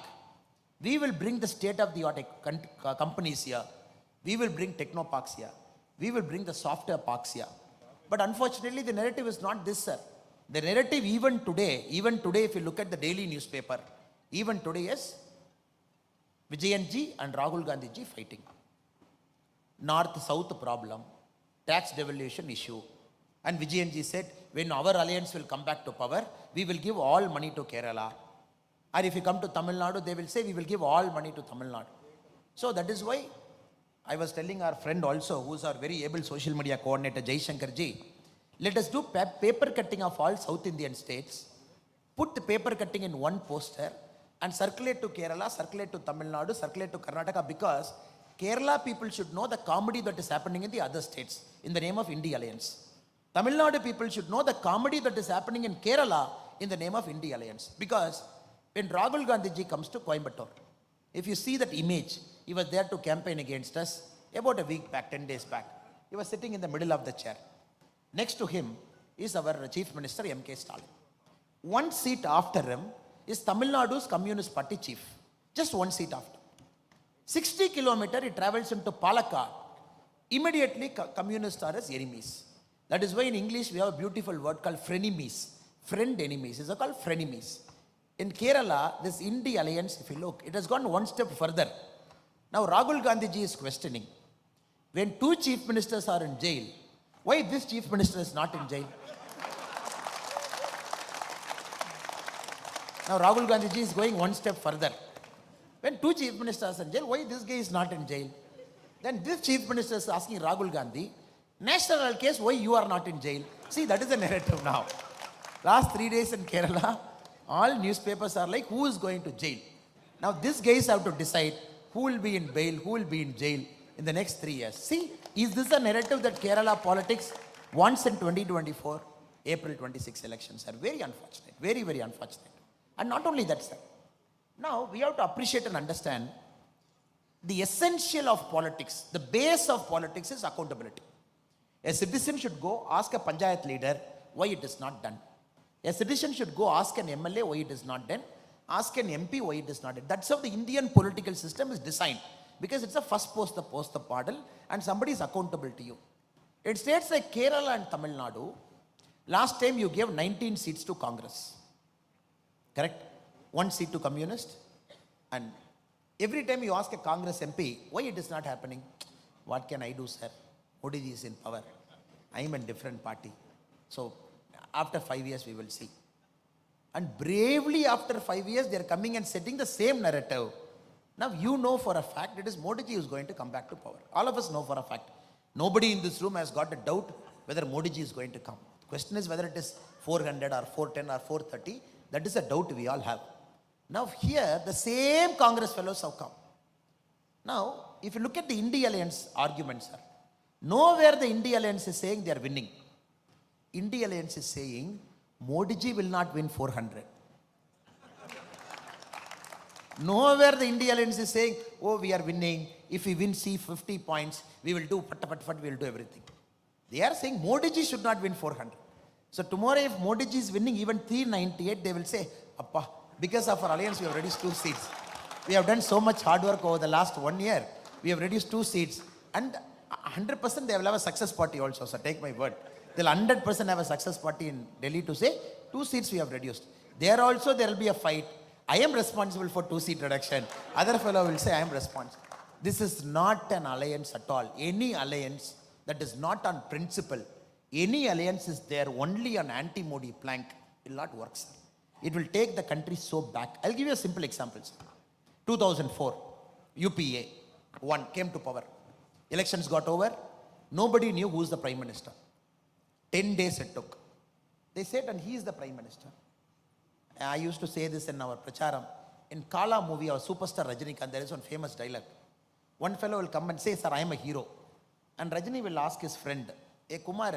We will bring the state-of-the-art companies here. We will bring techno parks here. We will bring the software parks here. But unfortunately, the narrative is not this, sir. The narrative even today, if you look at the daily newspaper, even today is Vijayanji and Rahul Gandhi ji fighting. North-South problem, tax devolution issue. And Vijayanji said, when our alliance will come back to power, we will give all money to Kerala. Or if you come to Tamil Nadu, they will say, we will give all money to Tamil Nadu. So that is why I was telling our friend also, who is our very able social media coordinator, Jai Shankar ji, let us do paper cutting of all South Indian states, put the paper cutting in one poster and circulate to Kerala, circulate to Tamil Nadu, circulate to Karnataka, because Kerala people should know the comedy that is happening in the other states in the name of India Alliance. Tamil Nadu people should know the comedy that is happening in Kerala in the name of India Alliance. Because when Rahul Gandhi ji comes to Coimbatore, if you see that image, he was there to campaign against us about a week back, 10 days back. He was sitting in the middle of the chair. Next to him is our Chief Minister, M.K. Stalin. One seat after him is Tamil Nadu's Communist Party chief. Just one seat after. 60 kilometers, he travels into Palakkad. Immediately, communists are as enemies. That is why in English we have a beautiful word called frenemies. Friend enemies. It's called frenemies. In Kerala, this India Alliance, if you look, it has gone one step further. Now Rahul Gandhi ji is questioning, when two chief ministers are in jail, why this chief minister is not in jail? Now Rahul Gandhi ji is going one step further. When two chief ministers are in jail, why this guy is not in jail? Then this chief minister is asking Rahul Gandhi, national case, why you are not in jail? See, that is the narrative now. Last 3 days in Kerala, all newspapers are like, who is going to jail? Now these guys have to decide who will be in bail, who will be in jail in the next 3 years. See, is this a narrative that Kerala politics wants in 2024? April 26 elections are very unfortunate, very, very unfortunate. And not only that, sir. Now we have to appreciate and understand the essential of politics, the base of politics is accountability. A citizen should go ask a panchayat leader why it is not done. A citizen should go ask an MLA why it is not done. Ask an MP why it is not done. That's how the Indian political system is designed. Because it's a first post the model and somebody is accountable to you. In states like Kerala and Tamil Nadu, last time you gave 19 seats to Congress. Correct? 1 seat to Communist. And every time you ask a Congress MP, why it is not happening? What can I do, sir? Modi is in power. I am in different party. So after 5 years we will see. And bravely after 5 years they are coming and setting the same narrative. Now you know for a fact it is Modi ji who is going to come back to power. All of us know for a fact. Nobody in this room has got a doubt whether Modi ji is going to come. The question is whether it is 400 or 410 or 430. That is a doubt we all have. Now here the same Congress fellows have come. Now if you look at the India Alliance arguments, sir, nowhere the India Alliance is saying they are winning. India Alliance is saying Modi ji will not win 400. Nowhere the India Alliance is saying, oh, we are winning. If we win 50 points, we will do we will do everything. They are saying Modi ji should not win 400. So tomorrow if Modi ji is winning even 398, they will say, Appa, because of our alliance we have reduced 2 seats. We have done so much hard work over the last 1 year. We have reduced 2 seats. And 100% they will have a success party also. So take my word. They'll 100% have a success party in Delhi to say 2 seats we have reduced. There also there will be a fight. I am responsible for 2-seat reduction. Other fellow will say I am responsible. This is not an alliance at all. Any alliance that is not on principle, any alliance is there only on anti-Modi plank, will not work, sir. It will take the country so back. I'll give you a simple example, sir. 2004, UPA came to power. Elections got over. Nobody knew who is the Prime Minister. 10 days it took. They said, and he is the Prime Minister. I used to say this in our pracharam. In Kala movie, our superstar Rajinikanth, there is one famous dialogue. One fellow will come and say, sir, I am a hero. And Rajini will ask his friend, hey Kumar,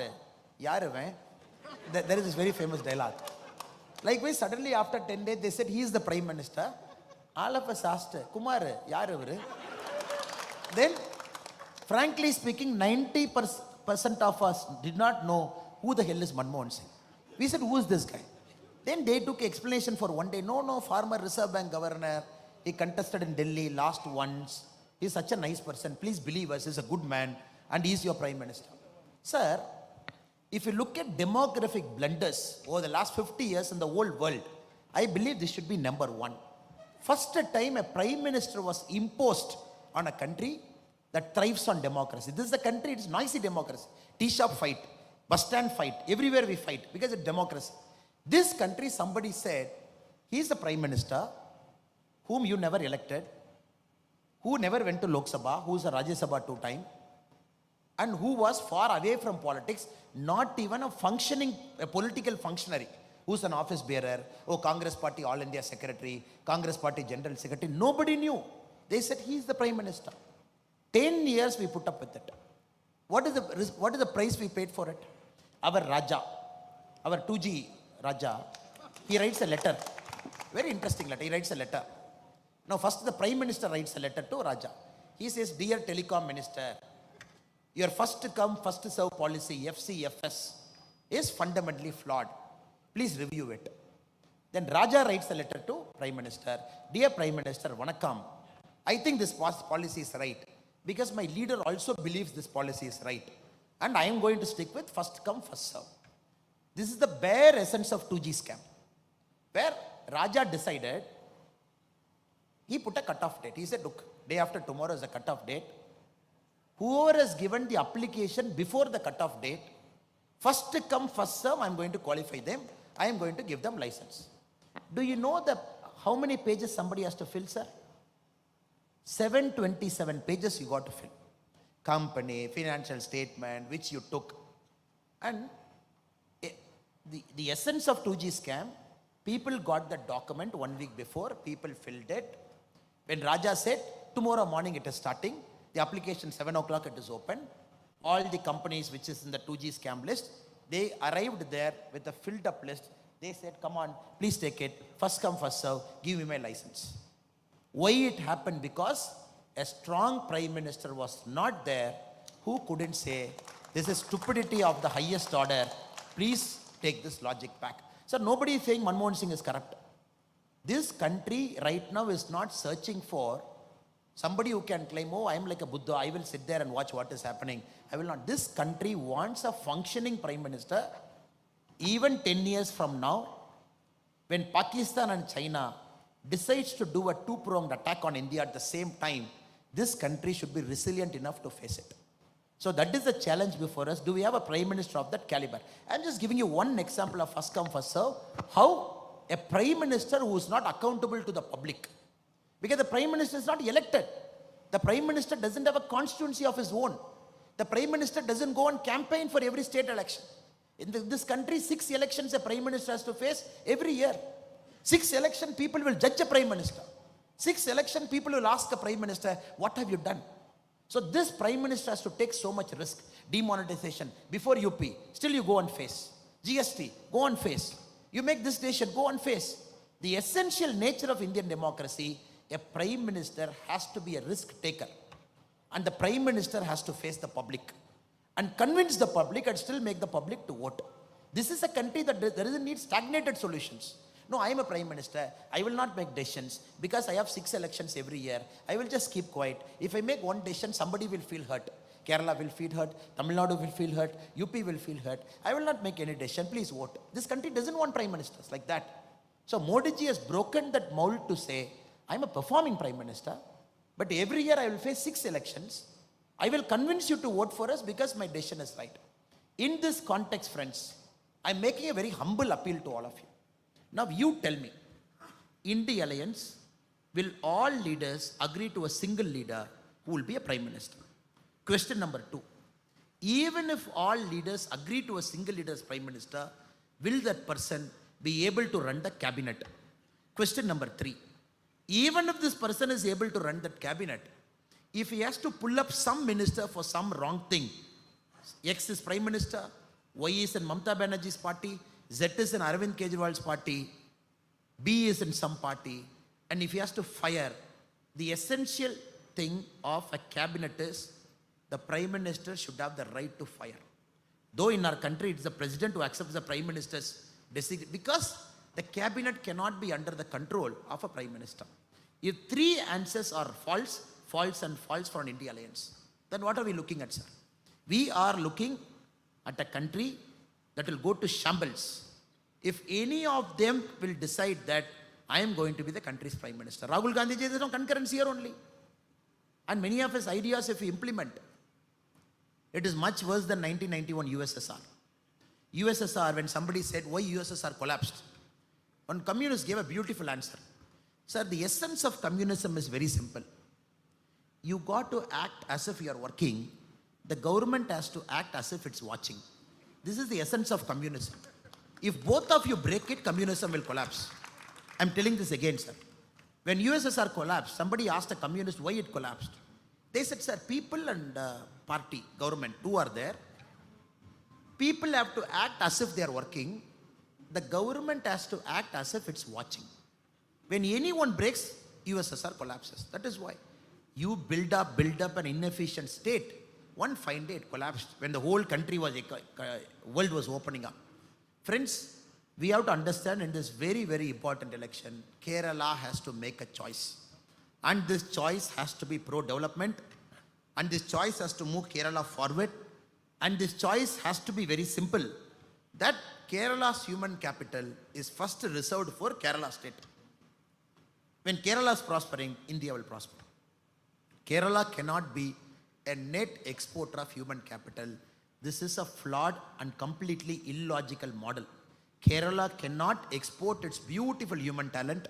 yaar hai? There is this very famous dialogue. Likewise, suddenly after 10 days, they said, he is the Prime Minister. All of us asked, Kumar, yaar hai? Then, frankly speaking, 90% of us did not know who the hell is Manmohan Singh. We said, who is this guy? Then they took explanation for 1 day. No, former Reserve Bank governor. He contested in Delhi, lost once. He's such a nice person. Please believe us, he's a good man. And he's your Prime Minister. Sir, if you look at demographic blunders over the last 50 years in the whole world, I believe this should be number 1. First time a Prime Minister was imposed on a country that thrives on democracy. This is a country, it's noisy democracy. Tea shop fight, bus stand fight, everywhere we fight because it's democracy. This country, somebody said, he is the Prime Minister whom you never elected, who never went to Lok Sabha, who is a Rajya Sabha 2 times, and who was far away from politics, not even a political functionary, who's an office bearer, Congress Party All India Secretary, Congress Party General Secretary. Nobody knew. They said he is the Prime Minister. 10 years we put up with it. What is the price we paid for it? Our Raja, our 2G Raja, he writes a letter. Very interesting letter. He writes a letter. Now first the Prime Minister writes a letter to Raja. He says, Dear Telecom Minister, your first come, first serve policy, FCFS, is fundamentally flawed. Please review it. Then Raja writes a letter to Prime Minister. Dear Prime Minister, Vanakkam, I think this policy is right because my leader also believes this policy is right. And I am going to stick with first come, first serve. This is the bare essence of 2G scam. Where Raja decided, he put a cut-off date. He said, look, day after tomorrow is a cut-off date. Whoever has given the application before the cut-off date, first come, first serve, I am going to qualify them. I am going to give them license. Do you know how many pages somebody has to fill, sir? 727 pages you got to fill. Company, financial statement, which you took. And the essence of 2G scam, people got the document 1 week before, people filled it. When Raja said, tomorrow morning it is starting, the application 7 o'clock it is open. All the companies which is in the 2G scam list, they arrived there with a filled up list. They said, come on, please take it. First come, first serve, give me my license. Why it happened? Because a strong Prime Minister was not there who couldn't say, this is stupidity of the highest order. Please take this logic back. So nobody is saying Manmohan Singh is corrupt. This country right now is not searching for somebody who can claim, I am like a Buddha, I will sit there and watch what is happening. I will not. This country wants a functioning Prime Minister. Even 10 years from now, when Pakistan and China decides to do a 2-pronged attack on India at the same time, this country should be resilient enough to face it. So that is the challenge before us. Do we have a Prime Minister of that caliber? I'm just giving you one example of first come, first serve. How a Prime Minister who is not accountable to the public, Because the Prime Minister is not elected. The Prime Minister doesn't have a constituency of his own. The Prime Minister doesn't go and campaign for every state election. In this country, 6 elections a Prime Minister has to face every year. 6 election people will judge a Prime Minister. 6 election people will ask a Prime Minister, what have you done? So this Prime Minister has to take so much risk. Demonetization, before UP, still you go and face. GST, go and face. You make this decision, go and face. The essential nature of Indian democracy, a Prime Minister has to be a risk taker. And the Prime Minister has to face the public and convince the public and still make the public to vote. This is a country that there doesn't need stagnated solutions. No, I am a Prime Minister. I will not make decisions because I have 6 elections every year. I will just keep quiet. If I make one decision, somebody will feel hurt. Kerala will feel hurt. Tamil Nadu will feel hurt. UP will feel hurt. I will not make any decision. Please vote. This country doesn't want Prime Ministers like that. So Modi ji has broken that mold to say, I am a performing Prime Minister, but every year I will face 6 elections. I will convince you to vote for us because my decision is right. In this context, friends, I am making a very humble appeal to all of you. Now you tell me, in the alliance, will all leaders agree to a single leader who will be a Prime Minister? Question number 2. Even if all leaders agree to a single leader as Prime Minister, will that person be able to run the cabinet? Question number 3. Even if this person is able to run that cabinet, if he has to pull up some minister for some wrong thing, X is Prime Minister, Y is in Mamata Banerjee's party, Z is in Arvind Kejriwal's party, B is in some party, and if he has to fire, the essential thing of a cabinet is the Prime Minister should have the right to fire. Though in our country it is the President who accepts the Prime Minister's decision, because the cabinet cannot be under the control of a Prime Minister. If 3 answers are false, false and false for an India alliance, then what are we looking at, sir? We are looking at a country that will go to shambles if any of them will decide that I am going to be the country's Prime Minister. Rahul Gandhi ji, there is no concurrence here only. And many of his ideas, if we implement, it is much worse than 1991 USSR. USSR, when somebody said, why USSR collapsed? One communist gave a beautiful answer. Sir, the essence of communism is very simple. You got to act as if you are working. The government has to act as if it's watching. This is the essence of communism. If both of you break it, communism will collapse. I'm telling this again, sir. When USSR collapsed, somebody asked a communist why it collapsed. They said, sir, people and party, government, 2 are there. People have to act as if they are working. The government has to act as if it's watching. When anyone breaks, USSR collapses. That is why you build up an inefficient state. One fine day it collapsed when the whole country was, world was opening up. Friends, we have to understand in this very, very important election, Kerala has to make a choice. And this choice has to be pro-development. And this choice has to move Kerala forward. And this choice has to be very simple. That Kerala's human capital is first reserved for Kerala state. When Kerala is prospering, India will prosper. Kerala cannot be a net exporter of human capital. This is a flawed and completely illogical model. Kerala cannot export its beautiful human talent,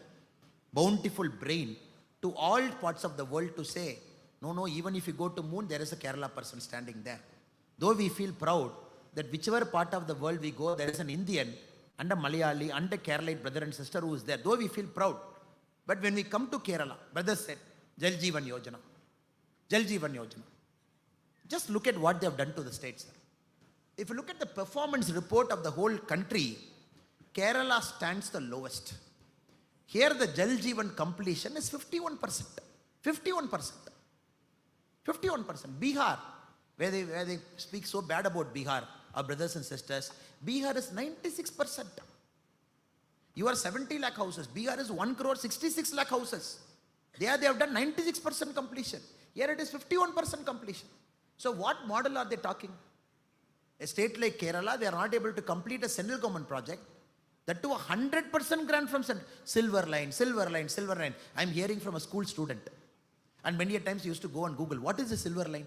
bountiful brain to all parts of the world to say, no, even if you go to moon, there is a Kerala person standing there. Though we feel proud that whichever part of the world we go, there is an Indian and a Malayali and a Keralite brother and sister who is there. Though we feel proud. But when we come to Kerala, brothers said, Jal Jeevan Yojana. Jal Jeevan Yojana. Just look at what they have done to the states, sir. If you look at the performance report of the whole country, Kerala stands the lowest. Here the Jal Jeevan completion is 51%. 51%. 51%. Bihar, where they speak so bad about Bihar, our brothers and sisters, Bihar is 96%. You are 70 lakh houses. Bihar is 1 crore 66 lakh houses. There they have done 96% completion. Here it is 51% completion. So what model are they talking? A state like Kerala, they are not able to complete a central government project. That to 100% grant from silver line. I'm hearing from a school student. And many a times he used to go and Google, what is the silver line?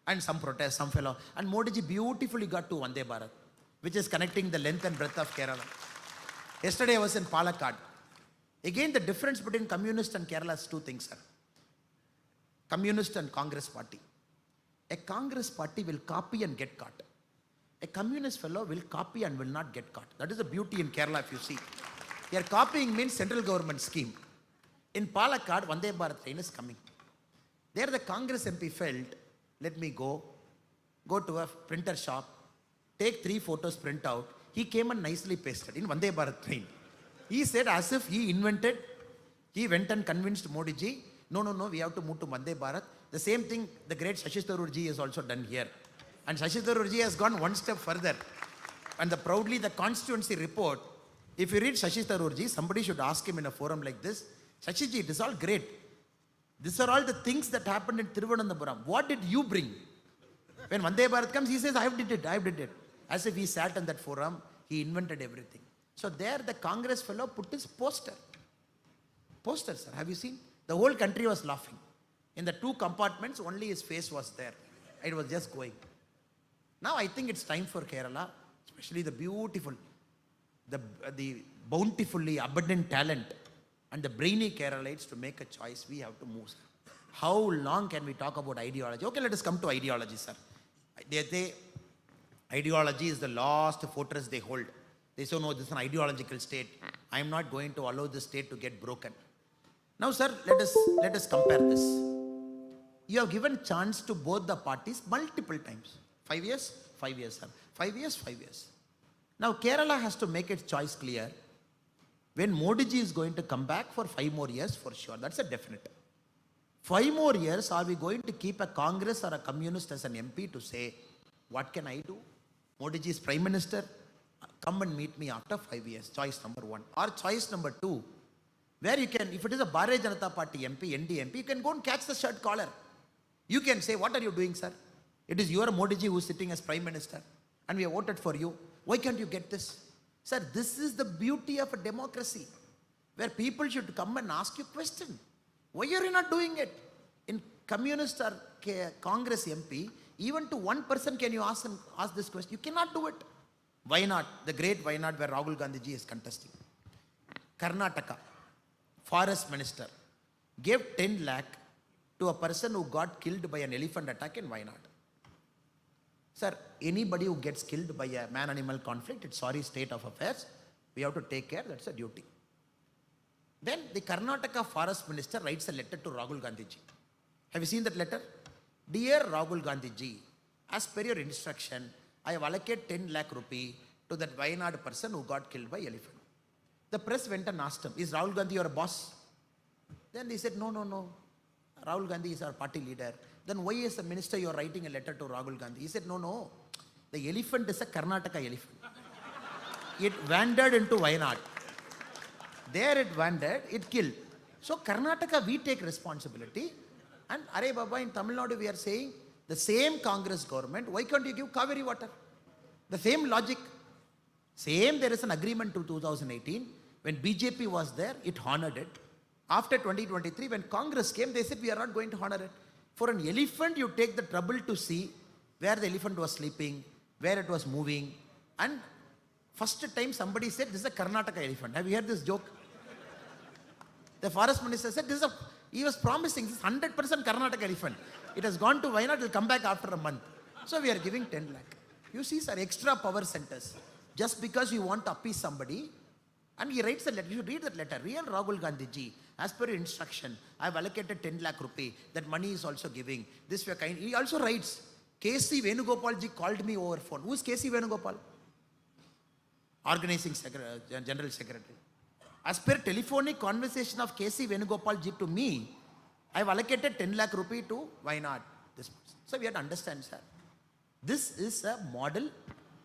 And some protest, some fellow. And Modi ji beautifully got to Vande Bharat, which is connecting the length and breadth of Kerala. Yesterday I was in Palakkad. Again, the difference between communist and Kerala is two things, sir. Communist and Congress party. A Congress party will copy and get caught. A communist fellow will copy and will not get caught. That is the beauty in Kerala if you see. Here copying means central government scheme. In Palakkad, Vande Bharat train is coming. There the Congress MP felt, let me go to a printer shop, take 3 photos, print out. He came and nicely pasted in Vande Bharat train. He said as if he invented, he went and convinced Modi ji, no, we have to move to Vande Bharat. The same thing the great Shashi Tharoor ji has also done here. And Shashi Tharoor ji has gone one step further. And proudly the constituency report, if you read Shashi Tharoor ji, somebody should ask him in a forum like this, Shashi ji, it is all great. These are all the things that happened in Thiruvananthapuram. What did you bring? When Vande Bharat comes, he says, I did it. As if he sat in that forum, he invented everything. So there the Congress fellow put his poster. Poster, sir, have you seen? The whole country was laughing. In the 2 compartments, only his face was there. It was just going. Now I think it's time for Kerala, especially the beautiful, the bountifully abundant talent and the brainy Keralites to make a choice. We have to move, sir. How long can we talk about ideology? Okay, let us come to ideology, sir. Ideology is the last fortress they hold. They say, no, this is an ideological state. I am not going to allow this state to get broken. Now, sir, let us compare this. You have given chance to both the parties multiple times. 5 years? 5 years, sir. 5 years? 5 years. Now, Kerala has to make its choice clear. When Modi ji is going to come back for 5 more years, for sure. That's a definite. 5 more years, are we going to keep a Congress or a communist as an MP to say, what can I do? Modi ji is Prime Minister. Come and meet me after 5 years. Choice number 1. Or choice number 2, where you can, if it is a Bharatiya Janata Party MP, ND MP, you can go and catch the shirt collar. You can say, what are you doing, sir? It is your Modi ji who is sitting as Prime Minister and we have voted for you. Why can't you get this? Sir, this is the beauty of a democracy where people should come and ask you question. Why are you not doing it? In communist or Congress MP, even to one person can you ask this question? You cannot do it. Why not? The great why not where Rahul Gandhi ji is contesting. Karnataka, forest minister, gave 10 lakh to a person who got killed by an elephant attack in Wayanad. Sir, anybody who gets killed by a man-animal conflict, it's sorry state of affairs. We have to take care, that's a duty. Then the Karnataka forest minister writes a letter to Rahul Gandhi ji. Have you seen that letter? Dear Rahul Gandhi ji, as per your instruction, I have allocated 10 lakh rupee to that Wayanad person who got killed by elephant. The press went and asked him, is Rahul Gandhi your boss? Then he said, no. Rahul Gandhi is our party leader. Then why as a minister you are writing a letter to Rahul Gandhi? He said, no. The elephant is a Karnataka elephant. It wandered into Wayanad. There it wandered, it killed. So Karnataka, we take responsibility. And Are Baba, in Tamil Nadu we are saying, the same Congress government, why can't you give Kaveri water? The same logic. Same, there is an agreement to 2018. When BJP was there, it honored it. After 2023, when Congress came, they said, we are not going to honor it. For an elephant, you take the trouble to see where the elephant was sleeping, where it was moving. And first time somebody said, this is a Karnataka elephant. Have you heard this joke? The forest minister said, he was promising this 100% Karnataka elephant. It has gone to Wayanad, it will come back after a month. So we are giving 10 lakh. You see, sir, extra power centers. Just because you want to appease somebody, and he writes a letter, you should read that letter. Real Rahul Gandhi ji, as per your instruction, I have allocated 10 lakh rupee. That money is also giving. This we are kind. He also writes, K.C. Venugopal ji called me over phone. Who is K.C. Venugopal? Organizing General Secretary. As per telephonic conversation of K.C. Venugopal ji to me, I have allocated 10 lakh rupee to Wayanad. So we have to understand, sir. This is a model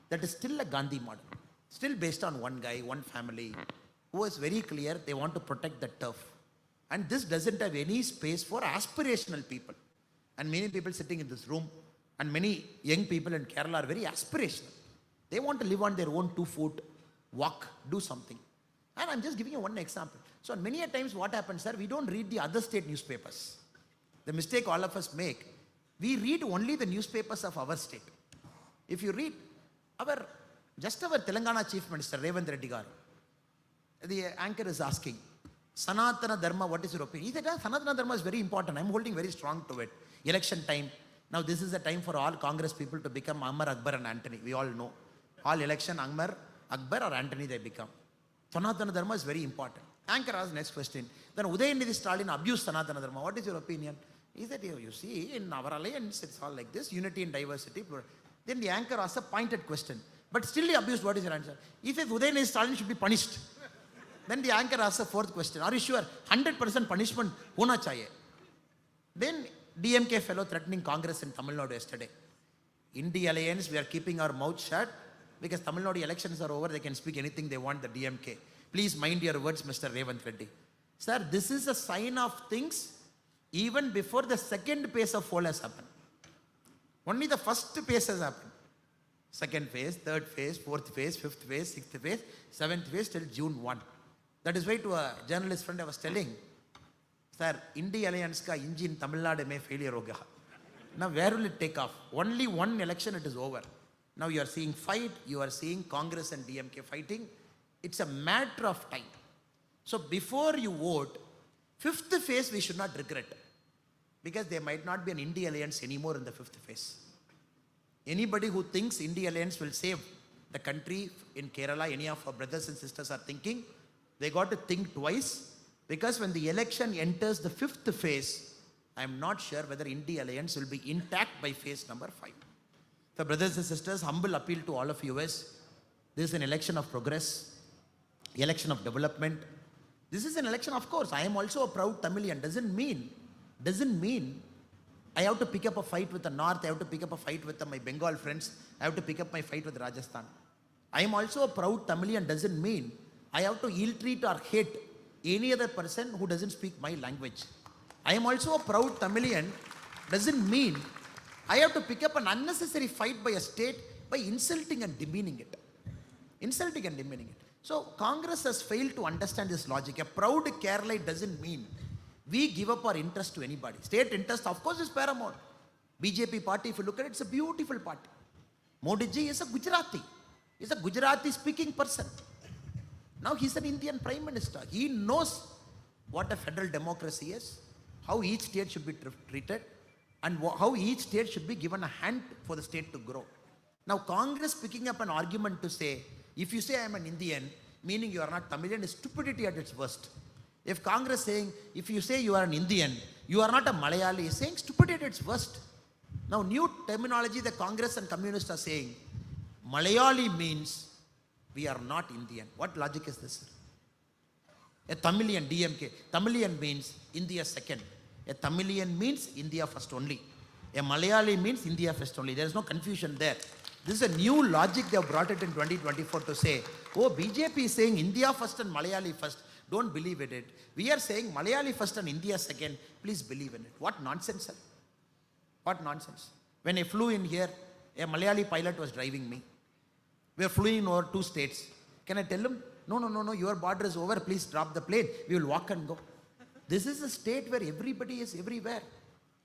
that is still a Gandhi model. Still based on one guy, one family, who is very clear they want to protect the turf. And this doesn't have any space for aspirational people. And many people sitting in this room, and many young people in Kerala are very aspirational. They want to live on their own 2 feet, walk, do something. And I'm just giving you one example. So many a times what happens, sir, we don't read the other state newspapers. The mistake all of us make, we read only the newspapers of our state. If you read our Telangana Chief Minister, Revant Reddy garu, the anchor is asking, Sanatana Dharma, what is your opinion? He said, Sanatana Dharma is very important. I'm holding very strong to it. Election time. Now this is the time for all Congress people to become Ammar, Akbar and Antony. We all know. All election, Ammar, Akbar or Antony they become. Sanatana Dharma is very important. Anchor asked next question. Then Udayanithi Stalin abused Sanatana Dharma. What is your opinion? He said, you see, in our alliance, it's all like this, unity and diversity. Then the anchor asked a pointed question. But still he abused, what is your answer? He says, Udayanithi Stalin should be punished. Then the anchor asked a fourth question. Are you sure? 100% punishment hona chahiye. Then DMK fellow threatening Congress in Tamil Nadu yesterday. In the alliance, we are keeping our mouth shut because Tamil Nadu elections are over. They can speak anything they want, the DMK. Please mind your words, Mr. Revanth Reddy. Sir, this is a sign of things even before the second phase of poll has happened. Only the first phase has happened. Second phase, third phase, fourth phase, fifth phase, sixth phase, seventh phase till June 1. That is why to a journalist friend I was telling, sir, India Alliance ka engine Tamil Nadu mein failure ho gaya. Now where will it take off? Only one election it is over. Now you are seeing fight, you are seeing Congress and DMK fighting. It's a matter of time. So before you vote, fifth phase we should not regret. Because there might not be an India Alliance anymore in the fifth phase. Anybody who thinks India Alliance will save the country in Kerala, any of our brothers and sisters are thinking, they got to think twice. Because when the election enters the fifth phase, I am not sure whether India Alliance will be intact by phase number 5. So brothers and sisters, humble appeal to all of you is, this is an election of progress, election of development. This is an election, of course. I am also a proud Tamilian. Doesn't mean I have to pick up a fight with the North. I have to pick up a fight with my Bengal friends. I have to pick up my fight with Rajasthan. I am also a proud Tamilian. Doesn't mean I have to ill-treat or hate any other person who doesn't speak my language. I am also a proud Tamilian. Doesn't mean I have to pick up an unnecessary fight by a state by insulting and demeaning it. Insulting and demeaning it. So Congress has failed to understand this logic. A proud Kerala doesn't mean we give up our interest to anybody. State interest, of course, is paramount. BJP party, if you look at it, it's a beautiful party. Modi ji is a Gujarati. He's a Gujarati speaking person. Now he's an Indian Prime Minister. He knows what a federal democracy is, how each state should be treated, and how each state should be given a hand for the state to grow. Now Congress picking up an argument to say, if you say I am an Indian, meaning you are not Tamilian, is stupidity at its worst. If Congress saying, if you say you are an Indian, you are not a Malayali, is saying stupidity at its worst. Now new terminology the Congress and communists are saying, Malayali means we are not Indian. What logic is this? A Tamilian, DMK. Tamilian means India second. A Tamilian means India first only. A Malayali means India first only. There is no confusion there. This is a new logic they have brought it in 2024 to say, oh, BJP is saying India first and Malayali first. Don't believe in it. We are saying Malayali first and India second. Please believe in it. What nonsense, sir? What nonsense? When I flew in here, a Malayali pilot was driving me. We are flying over 2 states. Can I tell him, no, your border is over. Please drop the plane. We will walk and go. This is a state where everybody is everywhere.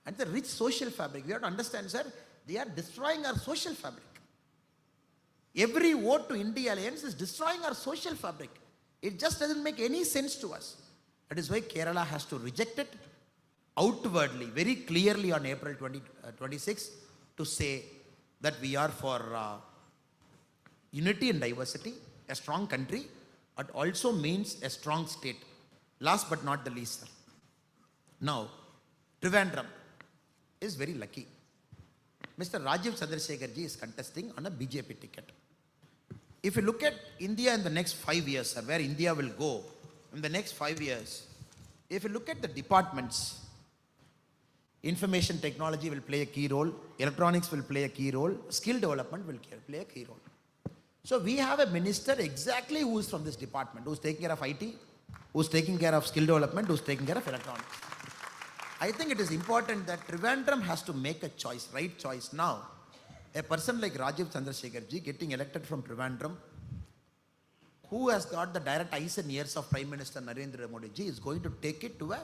And the rich social fabric. We have to understand, sir, they are destroying our social fabric. Every vote to India Alliance is destroying our social fabric. It just doesn't make any sense to us. That is why Kerala has to reject it outwardly, very clearly on April 26 to say that we are for unity and diversity, a strong country, but also means a strong state. Last but not the least, sir. Now, Trivandrum is very lucky. Mr. Rajiv Chandrasekhar ji is contesting on a BJP ticket. If you look at India in the next 5 years, sir, where India will go in the next 5 years, if you look at the departments, information technology will play a key role, electronics will play a key role, skill development will play a key role. So we have a minister exactly who is from this department, who's taking care of IT, who's taking care of skill development, who's taking care of electronics. I think it is important that Trivandrum has to make a choice, right choice. Now, a person like Rajiv Chandrasekhar ji getting elected from Trivandrum, who has got the direct eyes and ears of Prime Minister Narendra Modi ji, is going to take it to a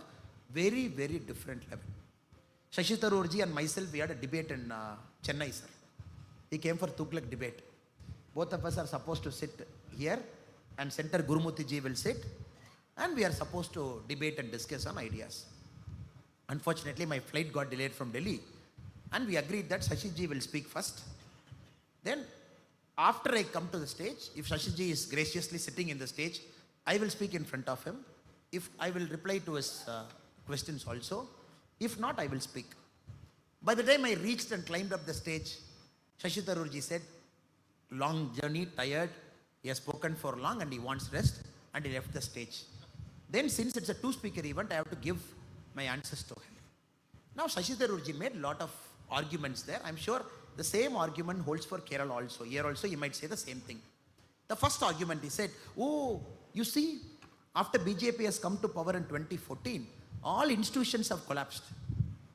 very, very different level. Shashi Tharoor ji and myself, we had a debate in Chennai, sir. He came for Tughlaq debate. Both of us are supposed to sit here, and Center Gurumurthy ji will sit, and we are supposed to debate and discuss on ideas. Unfortunately, my flight got delayed from Delhi, and we agreed that Shashiji will speak first. Then, after I come to the stage, if Shashiji is graciously sitting in the stage, I will speak in front of him. If I will reply to his questions also. If not, I will speak. By the time I reached and climbed up the stage, Shashi Tharoorji said, long journey, tired, he has spoken for long and he wants rest, and he left the stage. Then since it's a two-speaker event, I have to give my answers to him. Now Shashi Tharoorji made a lot of arguments there. I'm sure the same argument holds for Kerala also. Here also he might say the same thing. The first argument he said, oh, you see, after BJP has come to power in 2014, all institutions have collapsed.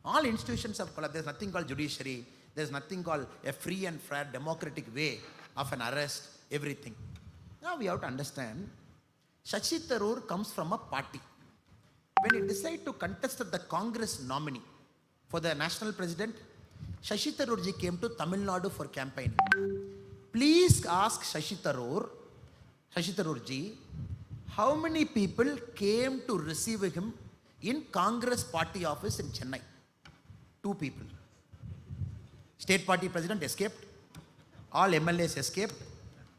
All institutions have collapsed. There's nothing called judiciary. There's nothing called a free and fair democratic way of an arrest, everything. Now we have to understand, Shashi Tharoor comes from a party. When he decided to contest as the Congress nominee for the national president, Shashi Tharoorji came to Tamil Nadu for campaigning. Please ask Shashi Tharoorji, how many people came to receive him in Congress party office in Chennai? 2 people. State party president escaped. All MLAs escaped.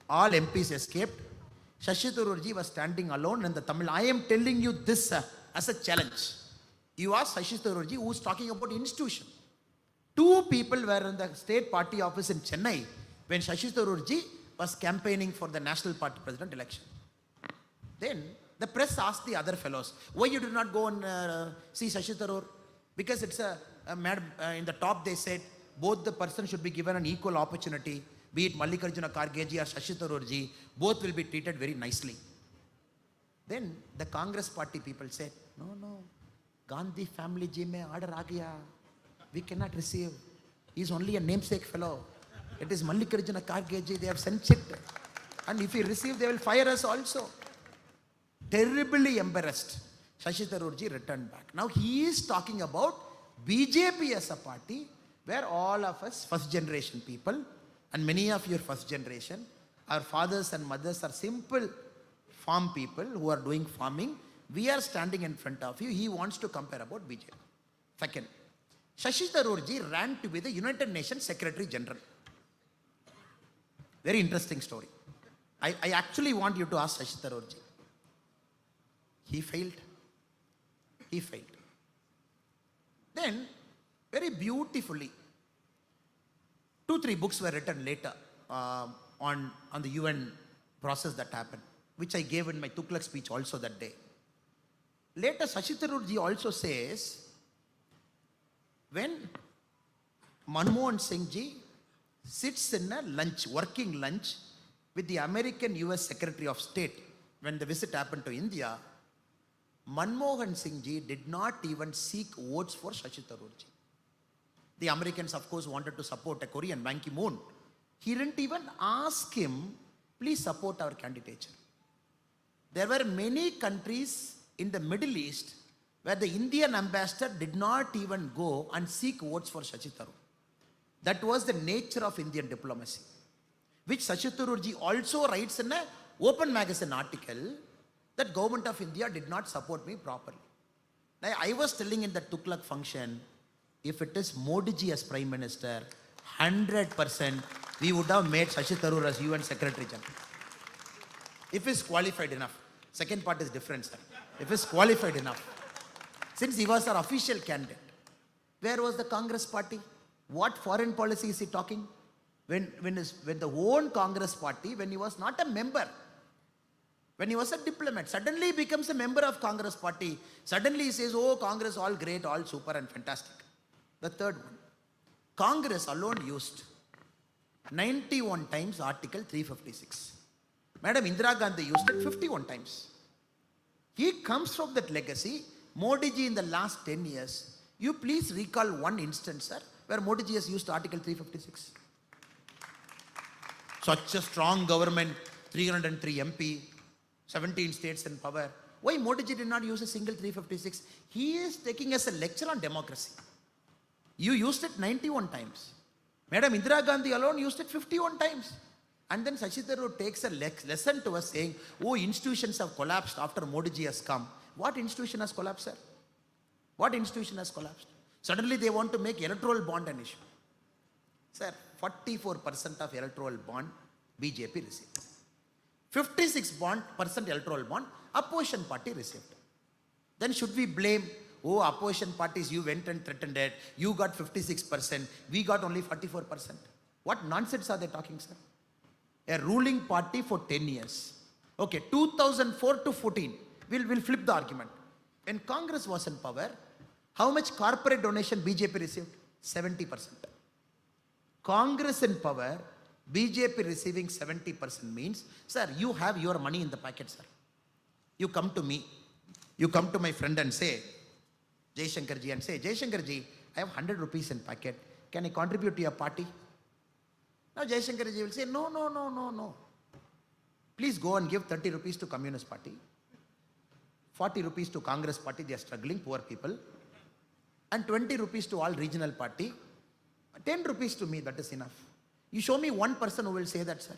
All MPs escaped. Shashi Tharoorji was standing alone in the Tamil. I am telling you this as a challenge. You ask Shashi Tharoorji, who is talking about institution. 2 people were in the state party office in Chennai when Shashi Tharoorji was campaigning for the national party president election. Then the press asked the other fellows, why you did not go and see Shashi Tharoor? Because it's in the top they said, both the person should be given an equal opportunity, be it Mallikarjuna Khargeji or Shashi Tharoorji, both will be treated very nicely. Then the Congress party people said, no, Gandhi family ji mein order aa gaya. We cannot receive. He is only a namesake fellow. It is Mallikarjuna Khargeji, they have sent it. And if he receive, they will fire us also. Terribly embarrassed, Shashi Tharoorji returned back. Now he is talking about BJP as a party where all of us first generation people, and many of your first generation, our fathers and mothers are simple farm people who are doing farming. We are standing in front of you. He wants to compare about BJP. Second, Shashi Tharoorji ran to be the United Nations Secretary General. Very interesting story. I actually want you to ask Shashi Tharoorji. He failed. Then, very beautifully, 2-3 books were written later on the UN process that happened, which I gave in my Tughlaq speech also that day. Later, Shashi Tharoorji also says, when Manmohan Singh ji sits in a working lunch with the American US Secretary of State, when the visit happened to India, Manmohan Singh ji did not even seek votes for Shashi Tharoorji. The Americans, of course, wanted to support a Korean, Ban Ki-moon. He didn't even ask him, please support our candidature. There were many countries in the Middle East where the Indian ambassador did not even go and seek votes for Shashi Tharoor. That was the nature of Indian diplomacy, which Shashi Tharoorji also writes in an open magazine article that government of India did not support me properly. Now, I was telling in the Tughlaq function, if it is Modi ji as Prime Minister, 100% we would have made Shashi Tharoor as UN Secretary General. If he is qualified enough. Second part is different, sir. If he is qualified enough. Since he was our official candidate. Where was the Congress party? What foreign policy is he talking? When the own Congress party, when he was not a member, when he was a diplomat, suddenly he becomes a member of Congress party. Suddenly he says, oh, Congress all great, all super and fantastic. The third one, Congress alone used 91 times Article 356. Madam Indira Gandhi used it 51 times. He comes from that legacy. Modi ji in the last 10 years, you please recall one instance, sir, where Modi ji has used Article 356. Such a strong government, 303 MP, 17 states in power. Why Modi ji did not use a single 356? He is taking us a lecture on democracy. You used it 91 times. Madam Indira Gandhi alone used it 51 times. And then Shashi Tharoor takes a lesson to us saying, oh, institutions have collapsed after Modi ji has come. What institution has collapsed, sir? What institution has collapsed? Suddenly they want to make electoral bond an issue. Sir, 44% of electoral bond BJP received. 56% electoral bond opposition party received. Then should we blame, oh, opposition parties, you went and threatened it, you got 56%, we got only 44%. What nonsense are they talking, sir? A ruling party for 10 years. Okay, 2004 to 14, we'll flip the argument. When Congress was in power, how much corporate donation BJP received? 70%. Congress in power, BJP receiving 70% means, sir, you have your money in the packet, sir. You come to me, you come to my friend and say, Jaishankarji, and say, Jaishankarji, I have 100 rupees in packet. Can I contribute to your party? Now Jaishankarji will say, no. Please go and give 30 rupees to Communist Party, 40 rupees to Congress Party, they are struggling, poor people, and 20 rupees to all regional party, 10 rupees to me, that is enough. You show me one person who will say that, sir.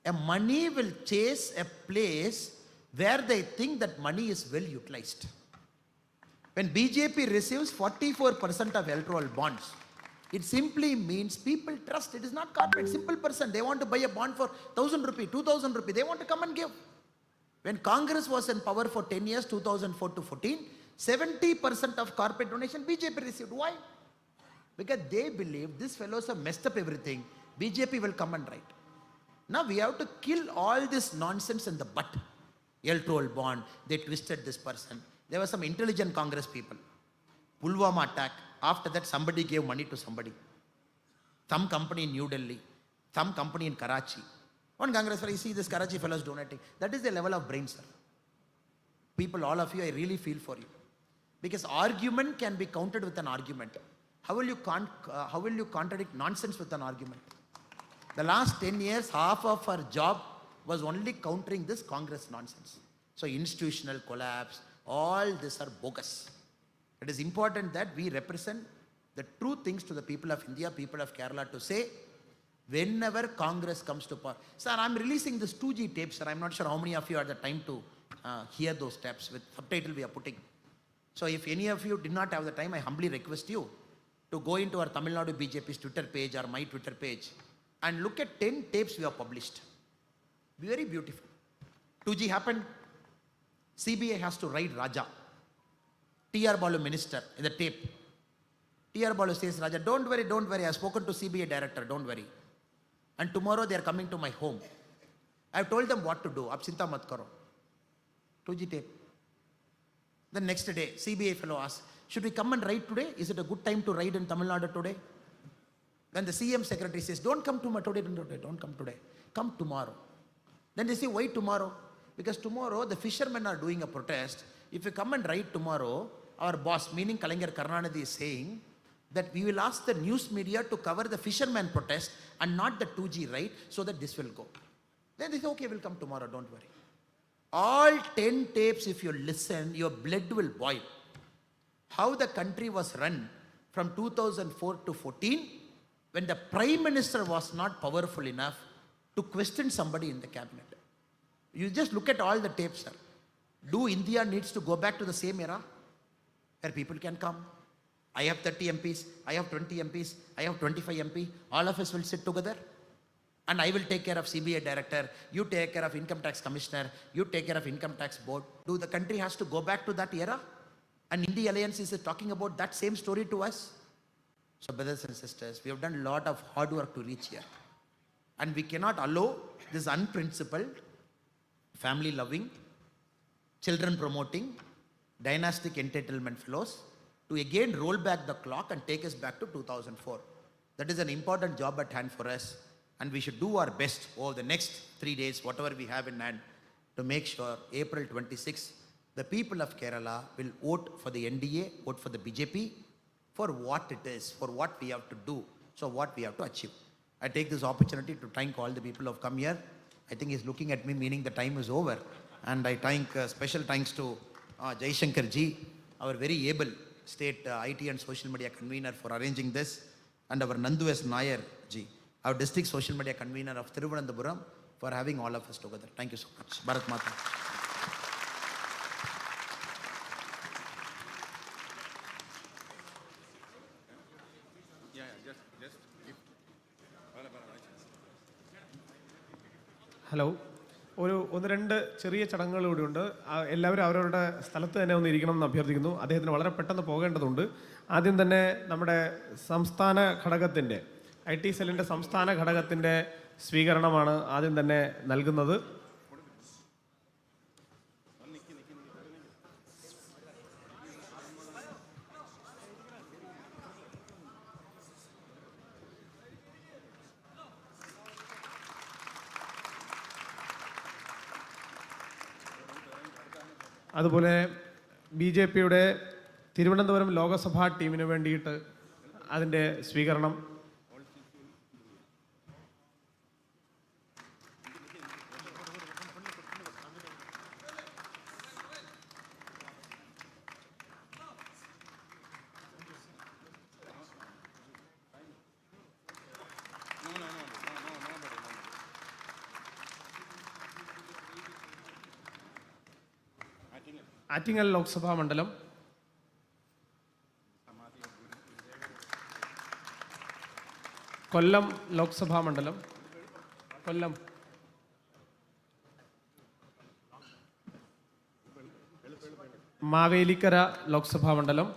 A money will chase a place where they think that money is well utilized. When BJP receives 44% of electoral bonds, it simply means people trust. It is not corporate, simple person. They want to buy a bond for 1,000 rupees, 2,000 rupees. They want to come and give. When Congress was in power for 10 years, 2004 to 14, 70% of corporate donation BJP received. Why? Because they believe these fellows have messed up everything. BJP will come and write. Now we have to kill all this nonsense in the butt. Electoral bond, they twisted this person. There were some intelligent Congress people. Pulwama attack, after that somebody gave money to somebody. Some company in New Delhi, some company in Karachi. One Congress fellow, you see this Karachi fellows donating. That is the level of brain, sir. People, all of you, I really feel for you. Because argument can be countered with an argument. How will you contradict nonsense with an argument? The last 10 years, half of our job was only countering this Congress nonsense. So institutional collapse, all this are bogus. It is important that we represent the true things to the people of India, people of Kerala, to say, whenever Congress comes to power. Sir, I'm releasing this 2G tape, sir. I'm not sure how many of you had the time to hear those tapes with subtitle we are putting. So if any of you did not have the time, I humbly request you to go into our Tamil Nadu BJP's Twitter page or my Twitter page and look at 10 tapes we have published. Very beautiful. 2G happened. CBI has to write Raja. T.R. Balu minister in the tape. T.R. Balu says, Raja, don't worry. I have spoken to CBI director, don't worry. And tomorrow they are coming to my home. I have told them what to do. Ab chinta mat karo. 2G tape. The next day, CBI fellow asks, should we come and write today? Is it a good time to write in Tamil Nadu today? Then the CM secretary says, don't come today, don't come today. Come tomorrow. Then they say, why tomorrow? Because tomorrow the fishermen are doing a protest. If you come and write tomorrow, our boss, meaning Kalaignar Karunanidhi, is saying that we will ask the news media to cover the fisherman protest and not the 2G right, so that this will go. Then they say, okay, we'll come tomorrow, don't worry. All 10 tapes, if you listen, your blood will boil. How the country was run from 2004 to 14, when the Prime Minister was not powerful enough to question somebody in the cabinet. You just look at all the tapes, sir. Do India needs to go back to the same era where people can come? I have 30 MPs, I have 20 MPs, I have 25 MP. All of us will sit together. And I will take care of CBI director, you take care of income tax commissioner, you take care of income tax board. Do the country has to go back to that era? And India Alliance is talking about that same story to us? So brothers and sisters, we have done a lot of hard work to reach here. And we cannot allow this unprincipled, family-loving, children-promoting, dynastic entitlement flows to again roll back the clock and take us back to 2004. That is an important job at hand for us. And we should do our best over the next 3 days, whatever we have in hand, to make sure April 26, the people of Kerala will vote for the NDA, vote for the BJP, for what it is, for what we have to do, so what we have to achieve. I take this opportunity to thank all the people who have come here. I think he's looking at me, meaning the time is over. And I thank special thanks to Jaishankar ji, our very able state IT and social media convener, for arranging this, and our Nandu S. Nair ji, our district social media convener of Thiruvananthapuram, for having all of us together. Thank you so much. Bharat Mata. Hello, ഒന്ന് രണ്ട് ചെറിയ ചടങ്ങുകൾ കൂടിയുണ്ട്. എല്ലാവരും അവരവരുടെ സ്ഥലത്ത് തന്നെ ഒന്ന് ഇരിക്കണം എന്ന് അഭ്യർത്ഥിക്കുന്നു. അദ്ദേഹത്തിന് വളരെ പെട്ടെന്ന് പോകേണ്ടതുണ്ട്. ആദ്യം തന്നെ നമ്മുടെ സംസ്ഥാന ഘടകത്തിൻ്റെ IT സെല്ലിൻ്റെ സംസ്ഥാന ഘടകത്തിൻ്റെ സ്വീകരണമാണ് ആദ്യം തന്നെ നൽകുന്നത്. അതുപോലെ BJPയുടെ തിരുവനന്തപുരം ലോകസഭാ ടീമിന് വേണ്ടിയിട്ട് അതിൻ്റെ സ്വീകരണം. ആറ്റിങ്ങൽ ലോക്സഭാ മണ്ഡലം, കൊല്ലം ലോക്സഭാ മണ്ഡലം, കൊല്ലം, മാവേലിക്കര ലോക്സഭാ മണ്ഡലം,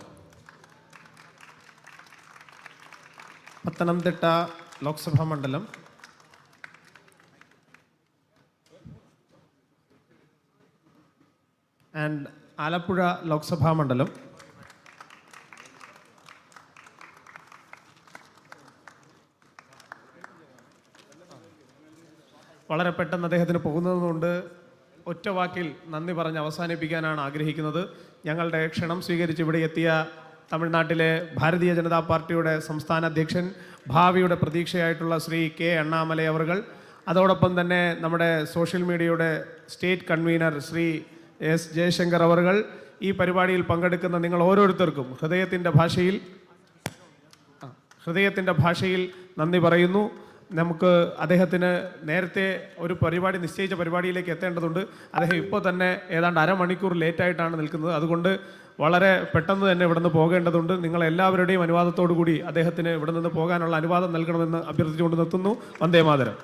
പത്തനംതിട്ട ലോക്സഭാ മണ്ഡലം, ആൻഡ് ആലപ്പുഴ ലോക്സഭാ മണ്ഡലം. വളരെ പെട്ടെന്ന് അദ്ദേഹത്തിന് പോകുന്നതുകൊണ്ട് ഒറ്റ വാക്കിൽ നന്ദി പറഞ്ഞ് അവസാനിപ്പിക്കാനാണ് ആഗ്രഹിക്കുന്നത്. ഞങ്ങളുടെ ക്ഷണം സ്വീകരിച്ച് ഇവിടെ എത്തിയ തമിഴ്നാട്ടിലെ ഭാരതീയ ജനതാ പാർട്ടിയുടെ സംസ്ഥാന അധ്യക്ഷൻ, ഭാവിയുടെ പ്രതീക്ഷയായിട്ടുള്ള ശ്രീ K. അണ്ണാമലൈ അവർകൾ, അതോടൊപ്പം തന്നെ നമ്മുടെ സോഷ്യൽ മീഡിയയുടെ state convener Shri S. Jayashankar അവർകൾ, ഈ പരിപാടിയിൽ പങ്കെടുക്കുന്ന നിങ്ങൾ ഓരോരുത്തർക്കും ഹൃദയത്തിൻ്റെ ഭാഷയിൽ നന്ദി പറയുന്നു. നമുക്ക് അദ്ദേഹത്തിന് നേരത്തെ ഒരു പരിപാടി നിശ്ചയിച്ച പരിപാടിയിലേക്ക് എത്തേണ്ടതുണ്ട്. അദ്ദേഹം ഇപ്പോൾ തന്നെ ഏതാണ്ട് അരമണിക്കൂർ ലേറ്റായിട്ടാണ് നിൽക്കുന്നത്. അതുകൊണ്ട് വളരെ പെട്ടെന്ന് തന്നെ ഇവിടെ നിന്ന് പോകേണ്ടതുണ്ട്. നിങ്ങളെല്ലാവരുടെയും അനുവാദത്തോടു കൂടി അദ്ദേഹത്തിന് ഇവിടെ നിന്ന് പോകാനുള്ള അനുവാദം നൽകണമെന്ന് അഭ്യർത്ഥിച്ചുകൊണ്ട് നിർത്തുന്നു. വന്ദേ മാതരം.